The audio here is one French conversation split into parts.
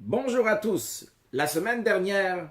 Bonjour à tous. La semaine dernière,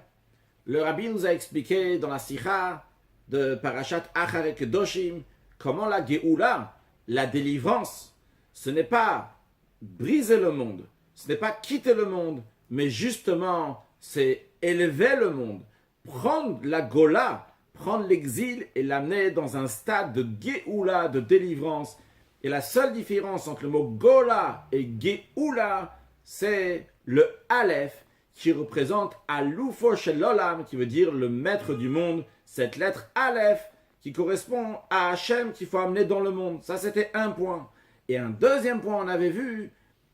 le Rabbi nous a expliqué dans la Sikha de Parashat Acharei Kedoshim comment la Géoula, la délivrance, ce n'est pas briser le monde, ce n'est pas quitter le monde, mais justement, c'est élever le monde, prendre la Gola, prendre l'exil et l'amener dans un stade de Géoula, de délivrance. Et la seule différence entre le mot Gola et Géoula, c'est le Aleph qui représente Aloufo Shel Olam, qui veut dire le maître du monde. Cette lettre Aleph qui correspond à Hachem qu'il faut amener dans le monde. Ça, c'était un point. Et un deuxième point, on avait vu,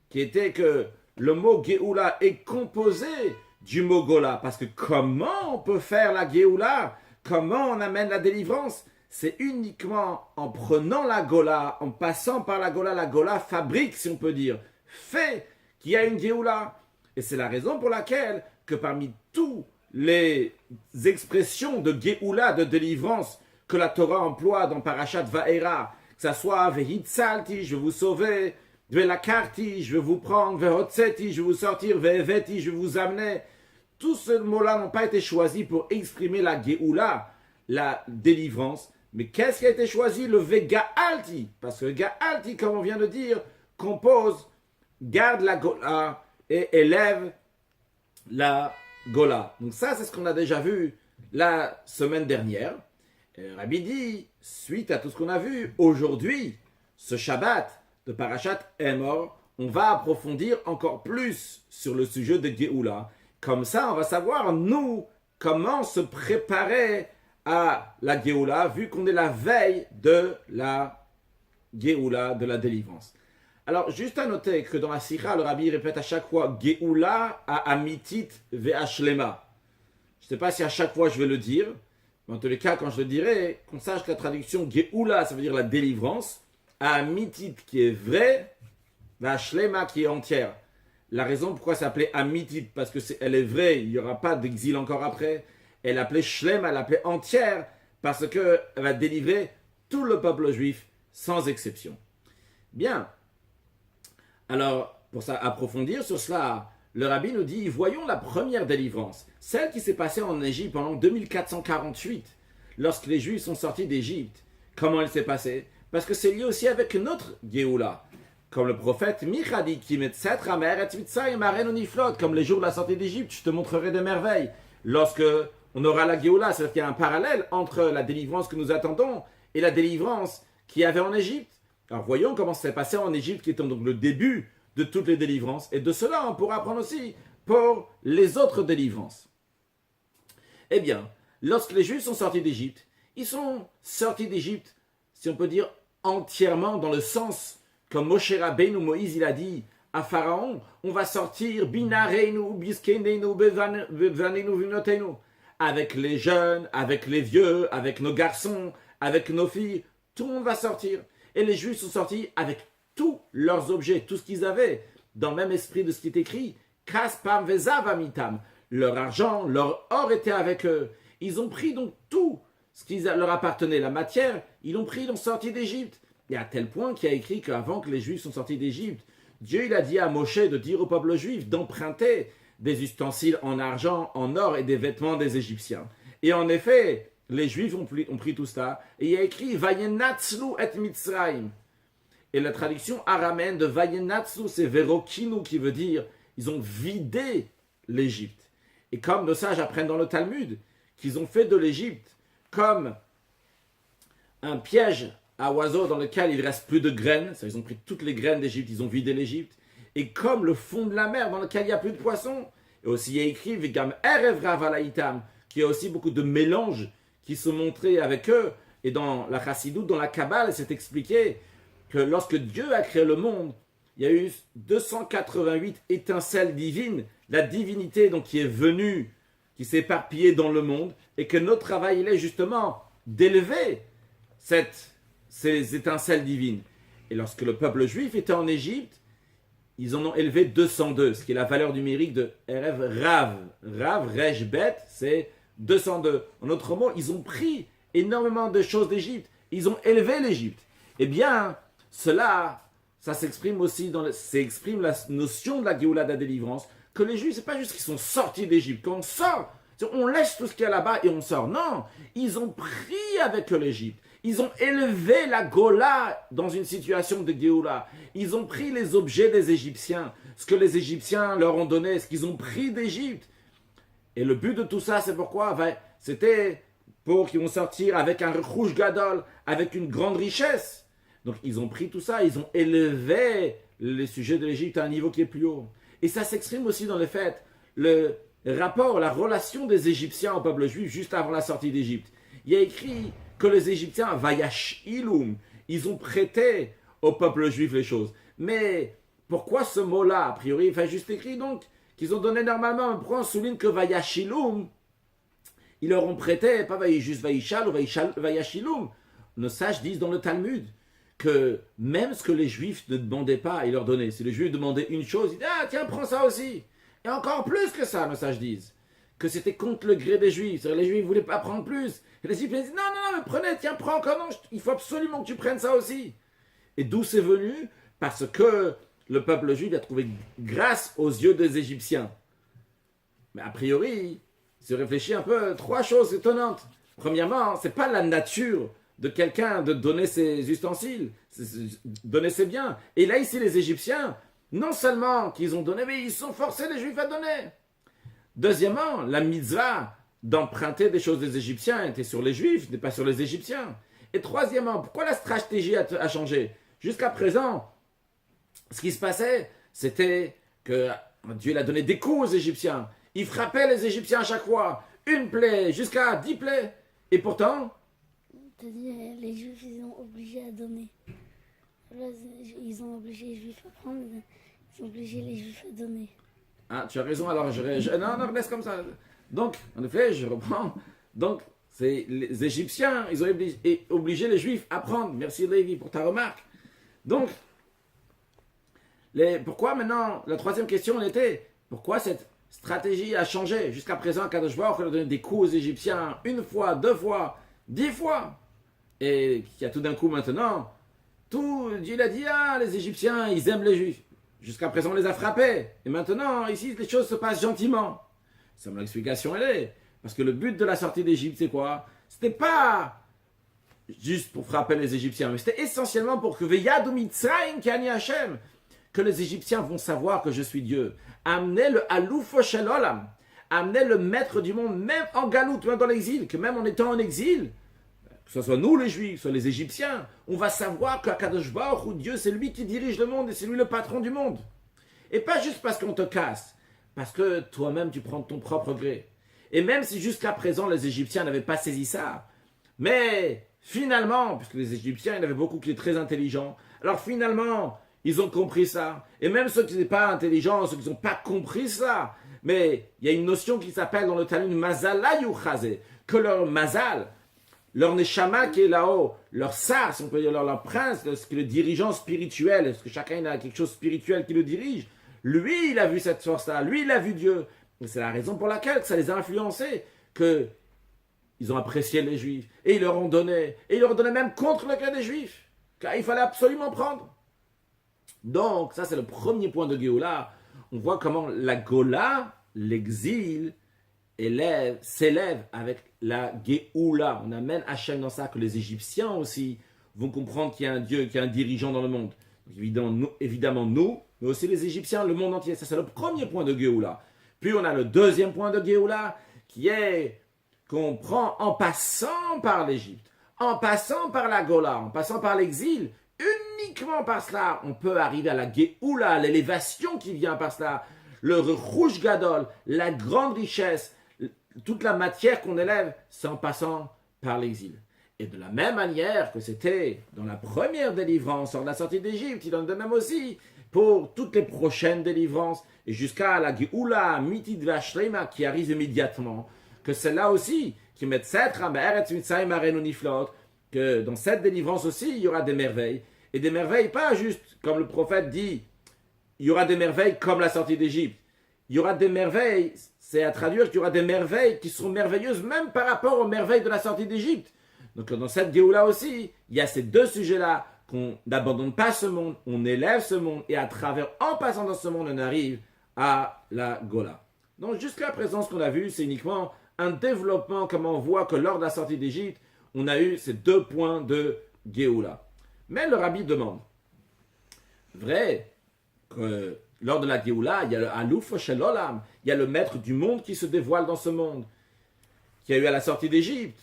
qui était que le mot Géoula est composé du mot Gola. Parce que comment on peut faire la Géoula? Comment on amène la délivrance? C'est uniquement en prenant la Gola, en passant par la Gola fabrique, si on peut dire, fait qu'il y a une Géoula. Et c'est la raison pour laquelle que parmi tous les expressions de Géoula, de délivrance, que la Torah emploie dans Parashat Va'era, que ça soit Vehitzalti, je vais vous sauver, Velakarti, je vais vous prendre, Vehotzeti, je vais vous sortir, Veheveti, je vais vous amener. Tous ces mots-là n'ont pas été choisis pour exprimer la Géoula, la délivrance. Mais qu'est-ce qui a été choisi? Le Vega'alti. Parce que le Ga'alti, comme on vient de dire, compose, garde la Gola et élève la Gola. Donc ça, c'est ce qu'on a déjà vu la semaine dernière. Et Rabbi dit, suite à tout ce qu'on a vu, aujourd'hui, ce Shabbat de Parashat Emor, on va approfondir encore plus sur le sujet de Géoula. Comme ça, on va savoir, nous, comment se préparer à la Géoula, vu qu'on est la veille de la Géoula, de la délivrance. Alors, juste à noter que dans la Sikha, le Rabbi répète à chaque fois Géoula à Amitit ve'ashlema. Je ne sais pas si à chaque fois je vais le dire, mais en tous les cas, quand je le dirai, qu'on sache que la traduction Géoula, ça veut dire la délivrance, à Amitit qui est vrai, ve'ashlema qui est entière. La raison pourquoi ça s'appelait Amitit, parce qu'elle est vraie, il n'y aura pas d'exil encore après. Elle l'appelait Shlema, elle l'appelait entière, parce qu'elle va délivrer tout le peuple juif, sans exception. Bien. Alors, pour ça, approfondir sur cela, le Rabbi nous dit, voyons la première délivrance, celle qui s'est passée en Égypte pendant 2448, lorsque les Juifs sont sortis d'Égypte. Comment elle s'est passée? Parce que c'est lié aussi avec notre Géoula. Comme le prophète Micha dit, comme les jours de la sortie d'Égypte, je te montrerai des merveilles. Lorsque on aura la Géoula, c'est-à-dire qu'il y a un parallèle entre la délivrance que nous attendons et la délivrance qu'il y avait en Égypte. Alors voyons comment ça s'est passé en Égypte, qui est donc le début de toutes les délivrances. Et de cela, on pourra apprendre aussi pour les autres délivrances. Eh bien, lorsque les Juifs sont sortis d'Égypte, ils sont sortis d'Égypte, si on peut dire, entièrement dans le sens comme Moshe Rabbeinu, Moïse, il a dit à Pharaon, on va sortir binareinu, biskeneinu, bevanenu, vinotenu, avec les jeunes, avec les vieux, avec nos garçons, avec nos filles, tout le monde va sortir. Et les Juifs sont sortis avec tous leurs objets, tout ce qu'ils avaient, dans le même esprit de ce qui est écrit, kaspam vezav amitam, leur argent, leur or était avec eux. Ils ont pris donc tout ce qui leur appartenait, la matière, ils l'ont pris, ils l'ont sorti d'Égypte. Et à tel point qu'il y a écrit qu'avant que les Juifs sont sortis d'Égypte, Dieu il a dit à Moshe de dire au peuple juif d'emprunter des ustensiles en argent, en or et des vêtements des Égyptiens. Et en effet, les Juifs ont pris tout cela. Et il y a écrit Vayenatzlu et Mitzrayim. Et la traduction araméenne de Vayenatzlu, c'est Verokinu, qui veut dire ils ont vidé l'Égypte. Et comme nos sages apprennent dans le Talmud, qu'ils ont fait de l'Égypte comme un piège à oiseaux dans lequel il ne reste plus de graines, ils ont pris toutes les graines d'Égypte, ils ont vidé l'Égypte, et comme le fond de la mer dans lequel il n'y a plus de poissons. Et aussi il y a écrit Vigam Erev Ravalaitam, qui a aussi beaucoup de mélanges qui se montraient avec eux. Et dans la Chassidoute, dans la Kabbale, c'est expliqué que lorsque Dieu a créé le monde, il y a eu 288 étincelles divines, la divinité donc qui est venue, qui s'est éparpillée dans le monde, et que notre travail il est justement d'élever ces étincelles divines. Et lorsque le peuple juif était en Égypte, ils en ont élevé 202, ce qui est la valeur numérique de Erev Rav. Rav, Rej, Bet, c'est 202. En d'autres mots, ils ont pris énormément de choses d'Égypte. Ils ont élevé l'Égypte. Eh bien, cela, ça s'exprime aussi s'exprime la notion de la Géoula de la délivrance, que les Juifs, c'est pas juste qu'ils sont sortis d'Égypte, qu'on sort, on laisse tout ce qu'il y a là-bas et on sort. Non, ils ont pris avec eux l'Égypte. Ils ont élevé la Gola dans une situation de Géoula. Ils ont pris les objets des Égyptiens, ce que les Égyptiens leur ont donné, ce qu'ils ont pris d'Égypte. Et le but de tout ça, c'est pourquoi? C'était pour qu'ils vont sortir avec un rouge gadol, avec une grande richesse. Donc ils ont pris tout ça, ils ont élevé les sujets de l'Égypte à un niveau qui est plus haut. Et ça s'exprime aussi dans le fait, le rapport, la relation des Égyptiens au peuple juif juste avant la sortie d'Égypte. Il y a écrit que les Égyptiens, vayash ilum, ils ont prêté au peuple juif les choses. Mais pourquoi ce mot-là, a priori, juste écrit donc qu'ils ont donné normalement, pourquoi on souligne que vayash ilum, ils leur ont prêté, pas juste vaishal ou vayash ilum. Nos sages disent dans le Talmud que même ce que les Juifs ne demandaient pas, ils leur donnaient. Si les Juifs demandaient une chose, ils disaient « Ah, tiens, prends ça aussi !» Et encore plus que ça, nos sages disent. Que c'était contre le gré des Juifs. C'est-à-dire les Juifs ne voulaient pas prendre plus. Et les Juifs disent « Non, non, non, prenez, tiens, prends encore, non, il faut absolument que tu prennes ça aussi. » Et d'où c'est venu? Parce que le peuple juif a trouvé grâce aux yeux des Égyptiens. Mais a priori, se réfléchit un peu, trois choses étonnantes. Premièrement, ce n'est pas la nature de quelqu'un de donner ses ustensiles, donner ses biens. Et là, ici, les Égyptiens, non seulement qu'ils ont donné, mais ils sont forcés, les Juifs, à donner. Deuxièmement, la mitzvah d'emprunter des choses des Égyptiens était sur les Juifs, n'est pas sur les Égyptiens. Et troisièmement, pourquoi la stratégie a changé? Jusqu'à présent, ce qui se passait, c'était que Dieu a donné des coups aux Égyptiens. Il frappait les Égyptiens à chaque fois. Une plaie, jusqu'à 10 plaies. Et pourtant... C'est-à-dire, les Juifs, ils ont obligé à donner. Là, ils ont obligé les Juifs à prendre, ils ont obligé les Juifs à donner. Ah, tu as raison, alors non, laisse comme ça. Donc, en effet, je reprends. Donc, c'est les Égyptiens, ils ont obligé les Juifs à prendre. Merci Lévi pour ta remarque. Donc, pourquoi maintenant, la troisième question était, pourquoi cette stratégie a changé? Jusqu'à présent, Kadosh Baruch Hu a donné des coups aux Égyptiens une fois, 2 fois, 10 fois. Et qu'il y a tout d'un coup maintenant, Dieu a dit, ah, les Égyptiens, ils aiment les Juifs. Jusqu'à présent, on les a frappés. Et maintenant, ici, les choses se passent gentiment. Ça, mon explication, elle est. Parce que le but de la sortie d'Égypte, c'est quoi? C'était pas juste pour frapper les Égyptiens, mais c'était essentiellement pour que Veyad ou Mitzrayim Kani Hashem, que les Égyptiens vont savoir que je suis Dieu. Amener le Alouf Shel Olam, amener le maître du monde, même en galoute, même dans l'exil, que même en étant en exil, que ce soit nous les Juifs, soit les Égyptiens, on va savoir qu'Akadosh Baruch Hu, Dieu, c'est lui qui dirige le monde et c'est lui le patron du monde. Et pas juste parce qu'on te casse, parce que toi-même tu prends ton propre gré. Et même si jusqu'à présent les Égyptiens n'avaient pas saisi ça, mais finalement, puisque les Égyptiens, il y en avait beaucoup qui étaient très intelligents, alors finalement, ils ont compris ça. Et même ceux qui n'étaient pas intelligents, ceux qui n'ont pas compris ça, mais il y a une notion qui s'appelle dans le Talmud Mazala Yuchazé, que leur Mazal, leur Neshama qui est là-haut, leur Sar, si on peut dire leur prince, ce qui est le dirigeant spirituel, parce que chacun a quelque chose de spirituel qui le dirige, lui, il a vu cette force-là, lui, il a vu Dieu. Et c'est la raison pour laquelle ça les a influencés, que ils ont apprécié les Juifs, et ils leur ont donné, et ils leur ont donné même contre le cas des Juifs, car il fallait absolument prendre. Donc, ça c'est le premier point de Géoula. On voit comment la Gola, l'exil, s'élève avec la Géoula. On amène Hachem dans ça, que les Égyptiens aussi vont comprendre qu'il y a un Dieu, qu'il y a un dirigeant dans le monde. Donc, évidemment nous, mais aussi les Égyptiens, le monde entier. Ça c'est le premier point de Géoula. Puis on a le deuxième point de Géoula, qui est qu'on prend en passant par l'Égypte, en passant par la Gola, en passant par l'exil, uniquement par cela, on peut arriver à la Géoula, l'élévation qui vient par cela, le rouge gadol, la grande richesse, toute la matière qu'on élève, c'est en passant par l'exil. Et de la même manière que c'était dans la première délivrance, lors de la sortie d'Égypte, il en est de même aussi pour toutes les prochaines délivrances, et jusqu'à la Géoula, Mitid Vashrema, qui arrive immédiatement, que c'est là aussi, qui met que dans cette délivrance aussi, il y aura des merveilles. Et des merveilles, pas juste, comme le prophète dit, il y aura des merveilles comme la sortie d'Égypte. Il y aura des merveilles, c'est à traduire qu'il y aura des merveilles qui seront merveilleuses, même par rapport aux merveilles de la sortie d'Égypte. Donc dans cette Géoula aussi, il y a ces deux sujets-là qu'on n'abandonne pas ce monde, on élève ce monde, et à travers, en passant dans ce monde, on arrive à la Gola. Donc jusqu'à présent, ce qu'on a vu, c'est uniquement un développement, comme on voit que lors de la sortie d'Égypte, on a eu ces 2 points de Géoula. Mais le rabbi demande, vrai que lors de la Géoula, il y a le Alouf Shel Olam, il y a le maître du monde qui se dévoile dans ce monde, qui a eu à la sortie d'Égypte.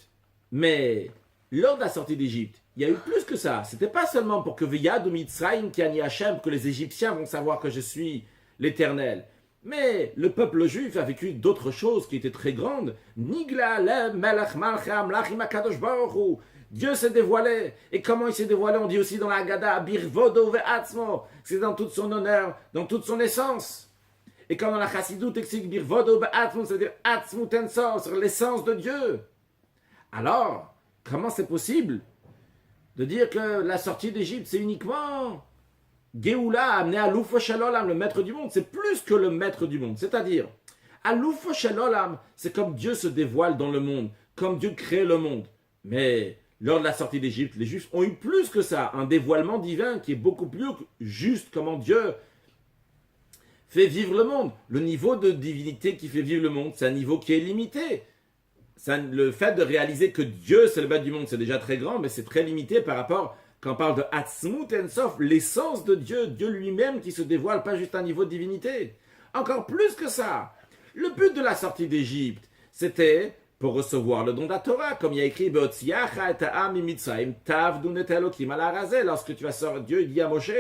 Mais lors de la sortie d'Égypte, il y a eu plus que ça. C'était pas seulement pour que Veyad ou Mitzrayim qui ani Hachem, que les Égyptiens vont savoir que je suis l'Éternel. Mais le peuple juif a vécu d'autres choses qui étaient très grandes. Nigla le melech malchei amlachim hakadosh baruch hu. Dieu s'est dévoilé. Et comment il s'est dévoilé? On dit aussi dans la Haggadah, birvodo ve'atzmo. C'est dans tout son honneur, dans toute son essence. Et quand dans la Chassidut explique birvodo ve'atzmo, c'est-à-dire atzmut ensor, sur l'essence de Dieu. Alors, comment c'est possible de dire que la sortie d'Égypte, c'est uniquement Géoula amené à Alouf Shel Olam, le maître du monde? C'est plus que le maître du monde. C'est-à-dire, Alouf Shel Olam, c'est comme Dieu se dévoile dans le monde, comme Dieu crée le monde. Mais lors de la sortie d'Égypte, les Juifs ont eu plus que ça, un dévoilement divin qui est beaucoup plus juste, comment Dieu fait vivre le monde. Le niveau de divinité qui fait vivre le monde, c'est un niveau qui est limité. Le fait de réaliser que Dieu c'est le maître du monde, c'est déjà très grand, mais c'est très limité par rapport, quand on parle de Atzmut Ensof, l'essence de Dieu, Dieu lui-même qui se dévoile, pas juste un niveau de divinité. Encore plus que ça, le but de la sortie d'Égypte, c'était pour recevoir le don de la Torah, comme il y a écrit lorsque tu vas sortir, Dieu dit à Moshe,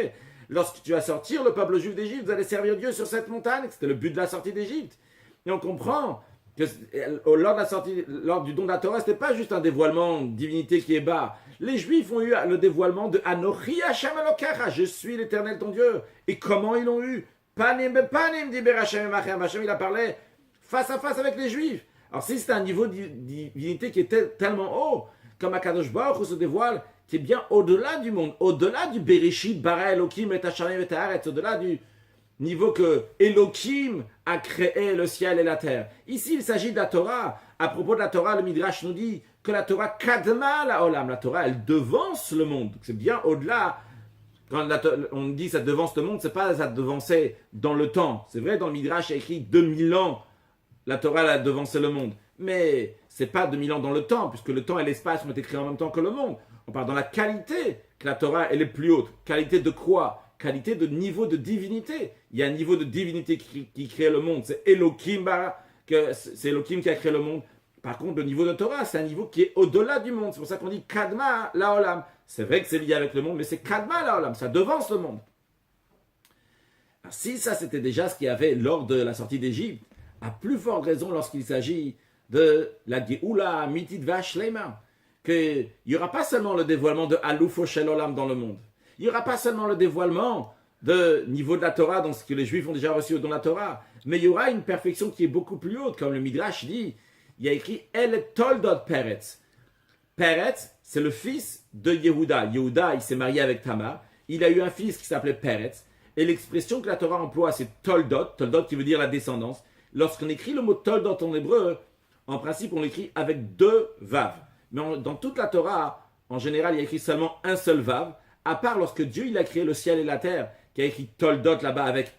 lorsque tu vas sortir le peuple juif d'Égypte, vous allez servir Dieu sur cette montagne. C'était le but de la sortie d'Égypte. Et on comprend que lors du don de la Torah, ce n'était pas juste un dévoilement de divinité qui est bas. Les Juifs ont eu le dévoilement de Anochi Hashem Elokecha, je suis l'Éternel ton Dieu. Et comment ils l'ont eu? Panim bepanim diber Hashem emachem. Hashem, il a parlé face à face avec les Juifs. Alors si c'est un niveau de divinité qui est tellement haut, comme Akadosh Baruch Hu se dévoile, qui est bien au-delà du monde, au-delà du Bereshit, Bara Elohim et Hasharim et Haaretz, au-delà du niveau que Elohim a créé le ciel et la terre. Ici, il s'agit de la Torah. À propos de la Torah, le Midrash nous dit que la Torah kadma la olam. La Torah, elle devance le monde. C'est bien au-delà. Quand on dit ça devance le monde, c'est pas ça devancer dans le temps. C'est vrai, dans le Midrash, il y a écrit 2000 ans. La Torah, elle a devancé le monde. Mais c'est pas 2000 ans dans le temps, puisque le temps et l'espace ont été créés en même temps que le monde. On parle dans la qualité que la Torah, elle est plus haute. Qualité de quoi? Qualité de niveau de divinité. Il y a un niveau de divinité qui crée le monde. C'est Elohim, c'est Elohim qui a créé le monde. Par contre, le niveau de Torah, c'est un niveau qui est au-delà du monde. C'est pour ça qu'on dit Kadma la Olam. C'est vrai que c'est lié avec le monde, mais c'est Kadma la Olam. Ça devance le monde. Alors, si ça, c'était déjà ce qu'il y avait lors de la sortie d'Égypte, à plus forte raison lorsqu'il s'agit de la Géoula Mitit Vashlema, qu'il n'y aura pas seulement le dévoilement de Alouf Shel Olam dans le monde. Il n'y aura pas seulement le dévoilement de niveau de la Torah, dans ce que les Juifs ont déjà reçu dans la Torah, mais il y aura une perfection qui est beaucoup plus haute, comme le Midrash dit. Il y a écrit El Toldot Peretz. Peretz, c'est le fils de Yehuda. Yehuda, il s'est marié avec Tamar. Il a eu un fils qui s'appelait Peretz. Et l'expression que la Torah emploie, c'est Toldot. Toldot qui veut dire la descendance. Lorsqu'on écrit le mot Toldot en hébreu, en principe, on l'écrit avec 2 vav. Mais dans toute la Torah, en général, il y a écrit seulement un seul vav, à part lorsque Dieu il a créé le ciel et la terre, qui a écrit Toldot là-bas avec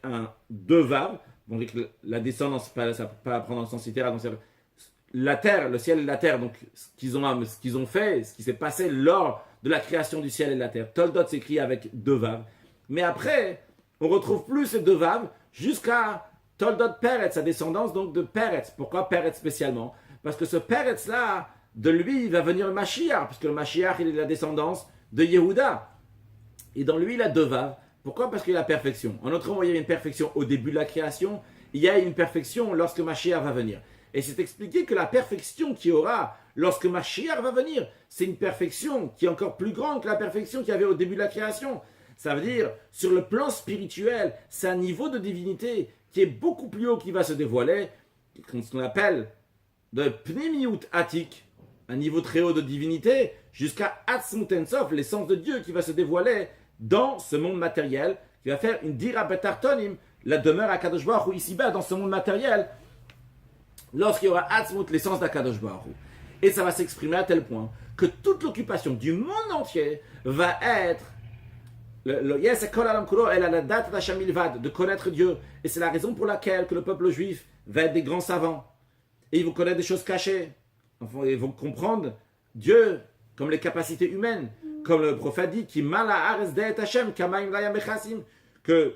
2 vav. Donc la descendance, ça ne peut pas prendre en sens littéral. Donc la terre, le ciel et la terre, donc ce qu'ils ont fait, ce qui s'est passé lors de la création du ciel et de la terre. Toldot s'écrit avec 2 vav. Mais après, on ne retrouve plus ces 2 vav jusqu'à Toldot Peretz, sa descendance donc de Peretz. Pourquoi Peretz spécialement? Parce que ce Peretz-là, de lui, il va venir le Mashiach, puisque le Mashiach, il est la descendance de Yehuda. Et dans lui, il a 2 vav. Pourquoi? Parce qu'il a la perfection. En autre mot, il y a une perfection au début de la création, il y a une perfection lorsque Mashiach va venir. Et c'est expliqué que la perfection qu'il y aura lorsque Mashiach va venir, c'est une perfection qui est encore plus grande que la perfection qu'il y avait au début de la création. Ça veut dire, sur le plan spirituel, c'est un niveau de divinité qui est beaucoup plus haut qui va se dévoiler, ce qu'on appelle de Pnimiut Atik, un niveau très haut de divinité, jusqu'à Atzmut Ensof, l'essence de Dieu qui va se dévoiler dans ce monde matériel, qui va faire une Dira Betartonim, la demeure à Kadosh Baruch Hu ici-bas, dans ce monde matériel, lorsqu'il y aura Atzmut, l'essence d'Akadosh Baruch Hu. Et ça va s'exprimer à tel point que toute l'occupation du monde entier va être Yes, kol alam kulo, elle a la date d'Hashem Milvad, de connaître Dieu. Et c'est la raison pour laquelle que le peuple juif va être des grands savants. Et ils vont connaître des choses cachées. Enfin, ils vont comprendre Dieu comme les capacités humaines. Comme le prophète dit, Ki mala aretz de'et Hashem, kamaim layam bechasim, que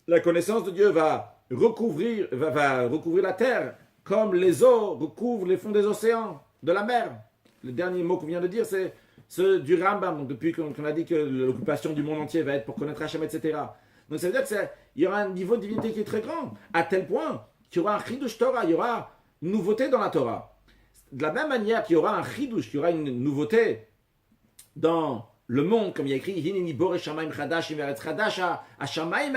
la connaissance de Dieu va recouvrir la terre, comme les eaux recouvrent les fonds des océans, de la mer. Le dernier mot qu'on vient de dire, c'est ceux du Rambam. Donc depuis qu'on a dit que l'occupation du monde entier va être pour connaître Hachem, etc. Donc ça veut dire qu'il y aura un niveau de divinité qui est très grand, à tel point qu'il y aura un chidush Torah, il y aura une nouveauté dans la Torah. De la même manière qu'il y aura un chidush, qu'il y aura une nouveauté dans le monde, comme il y a écrit, Hineni bore shamayim chadash ve'aretz chadash, hashamayim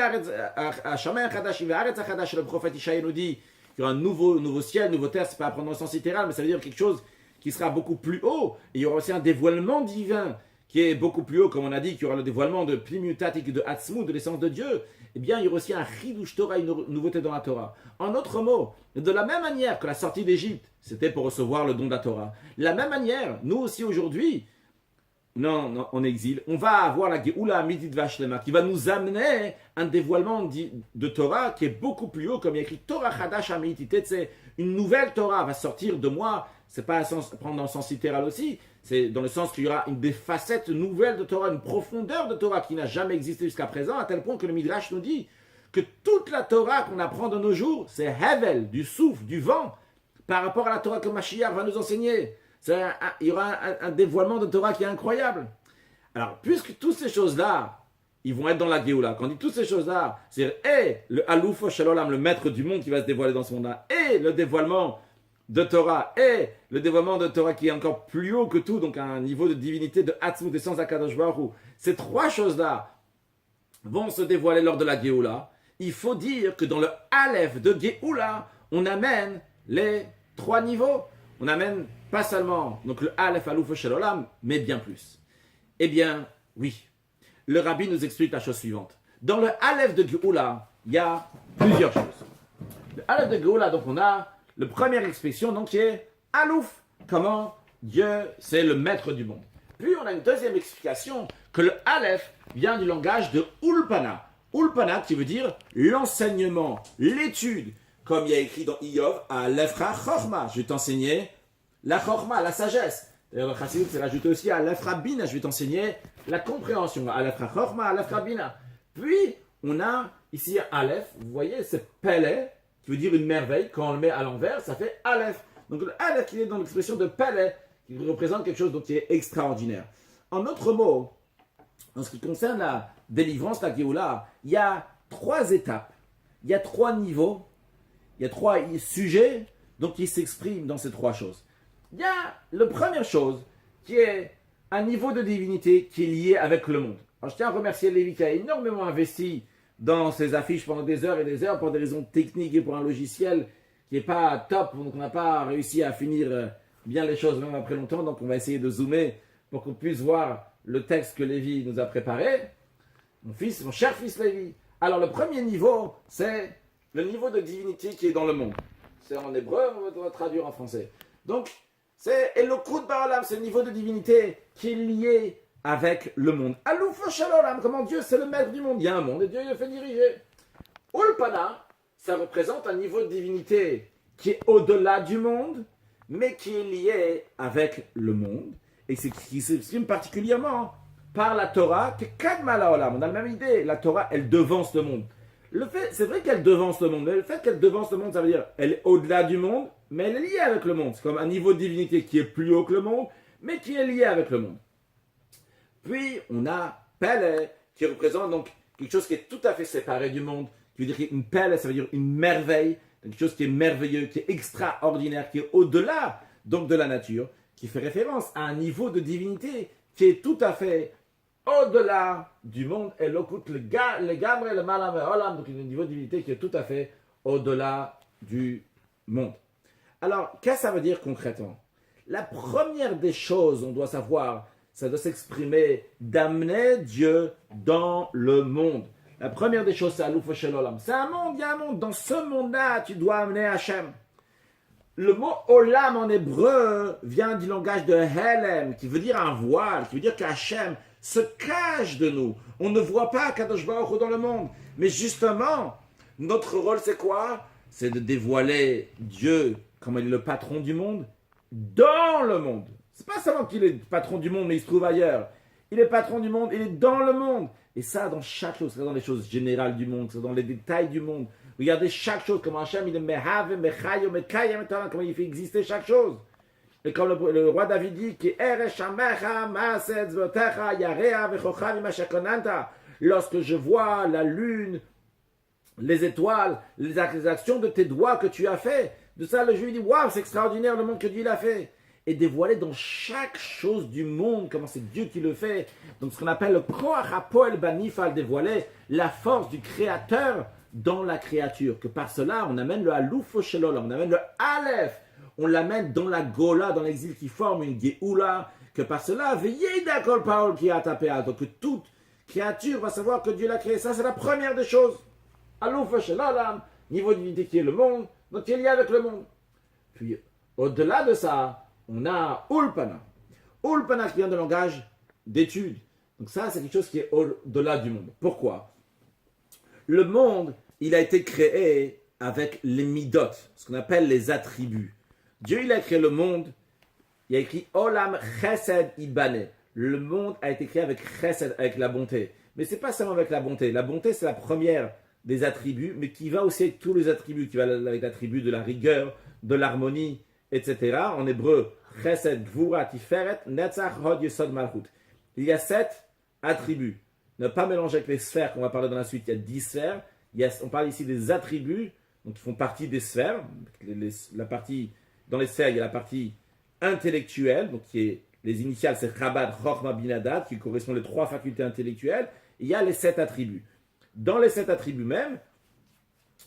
chadash ve'aretz chadash, le prophète Ishaïa nous dit qu'il y aura un nouveau ciel, nouveau terre, c'est pas à prendre au sens littéral, mais ça veut dire quelque chose qui sera beaucoup plus haut. Et il y aura aussi un dévoilement divin qui est beaucoup plus haut, comme on a dit, qu'il y aura le dévoilement de Plimutatik, de Hatzmut, de l'essence de Dieu. Eh bien, il y aura aussi un Chidush Torah, une nouveauté dans la Torah. En autre mot, de la même manière que la sortie d'Égypte, c'était pour recevoir le don de la Torah, de la même manière, nous aussi aujourd'hui, non, en exil, on va avoir la Geoula Amidit Vashlema, qui va nous amener un dévoilement de Torah qui est beaucoup plus haut, comme il y a écrit Torah Chadash Amidit, c'est une nouvelle Torah va sortir de moi. C'est pas à prendre dans le sens littéral aussi, c'est dans le sens qu'il y aura des facettes nouvelles de Torah, une profondeur de Torah qui n'a jamais existé jusqu'à présent, à tel point que le Midrash nous dit que toute la Torah qu'on apprend de nos jours, c'est Hevel, du souffle, du vent, par rapport à la Torah que Mashiach va nous enseigner. Il y aura un dévoilement de Torah qui est incroyable. Alors, puisque toutes ces choses-là, ils vont être dans la Géoula. Quand on dit toutes ces choses-là, c'est le Alouf Shalolam, le maître du monde qui va se dévoiler dans ce monde-là, et le dévoilement de Torah, et le dévoilement de Torah qui est encore plus haut que tout, donc à un niveau de divinité, de Hatzmut, d'essence Akadosh Baruch Hu. Ces trois choses-là vont se dévoiler lors de la Géoula. Il faut dire que dans le Aleph de Géoula, on amène les trois niveaux. On amène pas seulement donc le Aleph Alouf Shel Olam, mais bien plus. Eh bien, oui. Le Rabbi nous explique la chose suivante. Dans le Aleph de Géoula, il y a plusieurs choses. Le Aleph de Géoula, donc on a la première expression donc, qui est Alouf, comment Dieu, c'est le maître du monde. Puis on a une deuxième explication que le Aleph vient du langage de Ulpana. Ulpana qui veut dire l'enseignement, l'étude. Comme il y a écrit dans Iyov, Alefra Chorma, je vais t'enseigner la Chorma, la sagesse. D'ailleurs, le Chassidut s'est rajouté aussi Alefra Bina, je vais t'enseigner la compréhension. Alefra Chorma, Alefra Bina. Puis on a ici Aleph, vous voyez, c'est Pele, qui veut dire une merveille. Quand on le met à l'envers, ça fait Aleph. Donc le Aleph qui est dans l'expression de Pele, qui représente quelque chose qui est extraordinaire. En autre mot, en ce qui concerne la délivrance, la Géoula, il y a trois étapes, il y a trois niveaux, il y a trois sujets donc, qui s'expriment dans ces trois choses. Il y a la première chose qui est un niveau de divinité qui est lié avec le monde. Alors je tiens à remercier Lévi qui a énormément investi dans ces affiches pendant des heures et des heures pour des raisons techniques et pour un logiciel qui n'est pas top, donc on n'a pas réussi à finir bien les choses même après longtemps, donc on va essayer de zoomer pour qu'on puisse voir le texte que Lévi nous a préparé. Mon cher fils Lévi. Alors le premier niveau, c'est le niveau de divinité qui est dans le monde. C'est en hébreu, on va traduire en français. Donc, c'est Elokut Ba'olam, c'est le niveau de divinité qui est lié avec le monde. Alouf Shalolam, comment Dieu c'est le maître du monde. Il y a un monde et Dieu le fait diriger. Ulpana, ça représente un niveau de divinité qui est au-delà du monde, mais qui est lié avec le monde. Et c'est qui s'exprime particulièrement par la Torah, que Kadma La'olam. On a la même idée. La Torah, elle devance le monde. C'est vrai qu'elle devance le monde, mais le fait qu'elle devance le monde, ça veut dire qu'elle est au-delà du monde, mais elle est liée avec le monde. C'est comme un niveau de divinité qui est plus haut que le monde, mais qui est lié avec le monde. Puis, on a Pele, qui représente donc quelque chose qui est tout à fait séparé du monde, qui veut dire qu'une Pele, ça veut dire une merveille, quelque chose qui est merveilleux, qui est extraordinaire, qui est au-delà donc de la nature, qui fait référence à un niveau de divinité qui est tout à fait au-delà du monde. Et l'okut le gamre, le malam et olam, donc un niveau de divinité qui est tout à fait au-delà du monde. Alors, qu'est-ce que ça veut dire concrètement? La première des choses, on doit savoir, ça doit s'exprimer d'amener Dieu dans le monde. La première des choses, c'est Alouf Shel Olam. C'est un monde, il y a un monde. Dans ce monde-là, tu dois amener Hachem. Le mot Olam en hébreu vient du langage de Helem, qui veut dire un voile, qui veut dire qu'Hachem se cache de nous. On ne voit pas Kadosh Baruch Hu dans le monde. Mais justement, notre rôle c'est quoi? C'est de dévoiler Dieu comme il est le patron du monde dans le monde. C'est pas seulement qu'il est patron du monde mais il se trouve ailleurs. Il est patron du monde, il est dans le monde. Et ça dans chaque chose, c'est dans les choses générales du monde, c'est dans les détails du monde. Regardez chaque chose, comment Hachem il est mehave, mechayo, mekayem, comment il fait exister chaque chose. Et comme le roi David dit, lorsque je vois la lune, les étoiles, les actions de tes doigts que tu as fait, de ça le juif dit, waouh, c'est extraordinaire le monde que Dieu l'a fait. Et dévoiler dans chaque chose du monde, comment c'est Dieu qui le fait. Donc ce qu'on appelle le Koach HaPoel Banifal, dévoiler la force du Créateur dans la créature. Que par cela, on amène le Aloufo Shelolam, on amène le Aleph, on l'amène dans la Gola, dans l'exil qui forme une Géoula, que par cela, veillez d'accord parole qui a tapé à. Donc que toute créature va savoir que Dieu l'a créé. Ça, c'est la première des choses. Aloufo Shelolam, niveau divinité qui est le monde, donc il est lié avec le monde. Puis, au-delà de ça, on a Ulpana. Ulpana qui vient de langage d'étude. Donc ça, c'est quelque chose qui est au-delà du monde. Pourquoi? Le monde, il a été créé avec les midot, ce qu'on appelle les attributs. Dieu, il a créé le monde, il a écrit Olam Chesed Ibane. Le monde a été créé avec Chesed, avec la bonté. Mais ce n'est pas seulement avec la bonté. La bonté, c'est la première des attributs, mais qui va aussi avec tous les attributs, qui va avec l'attribut de la rigueur, de l'harmonie, etc. En hébreu, Chesed, Gvura, Tiferet, Netzach, Hod, Yesod, Malchut. Il y a 7 attributs. Ne pas mélanger avec les sphères qu'on va parler dans la suite. Il y a 10 sphères. On parle ici des attributs, donc qui font partie des sphères. La partie, dans les sphères, il y a la partie intellectuelle, donc qui est les initiales, c'est Chabad, Chochma, Binadad, qui correspondent aux 3 facultés intellectuelles. Il y a les 7 attributs. Dans les 7 attributs même,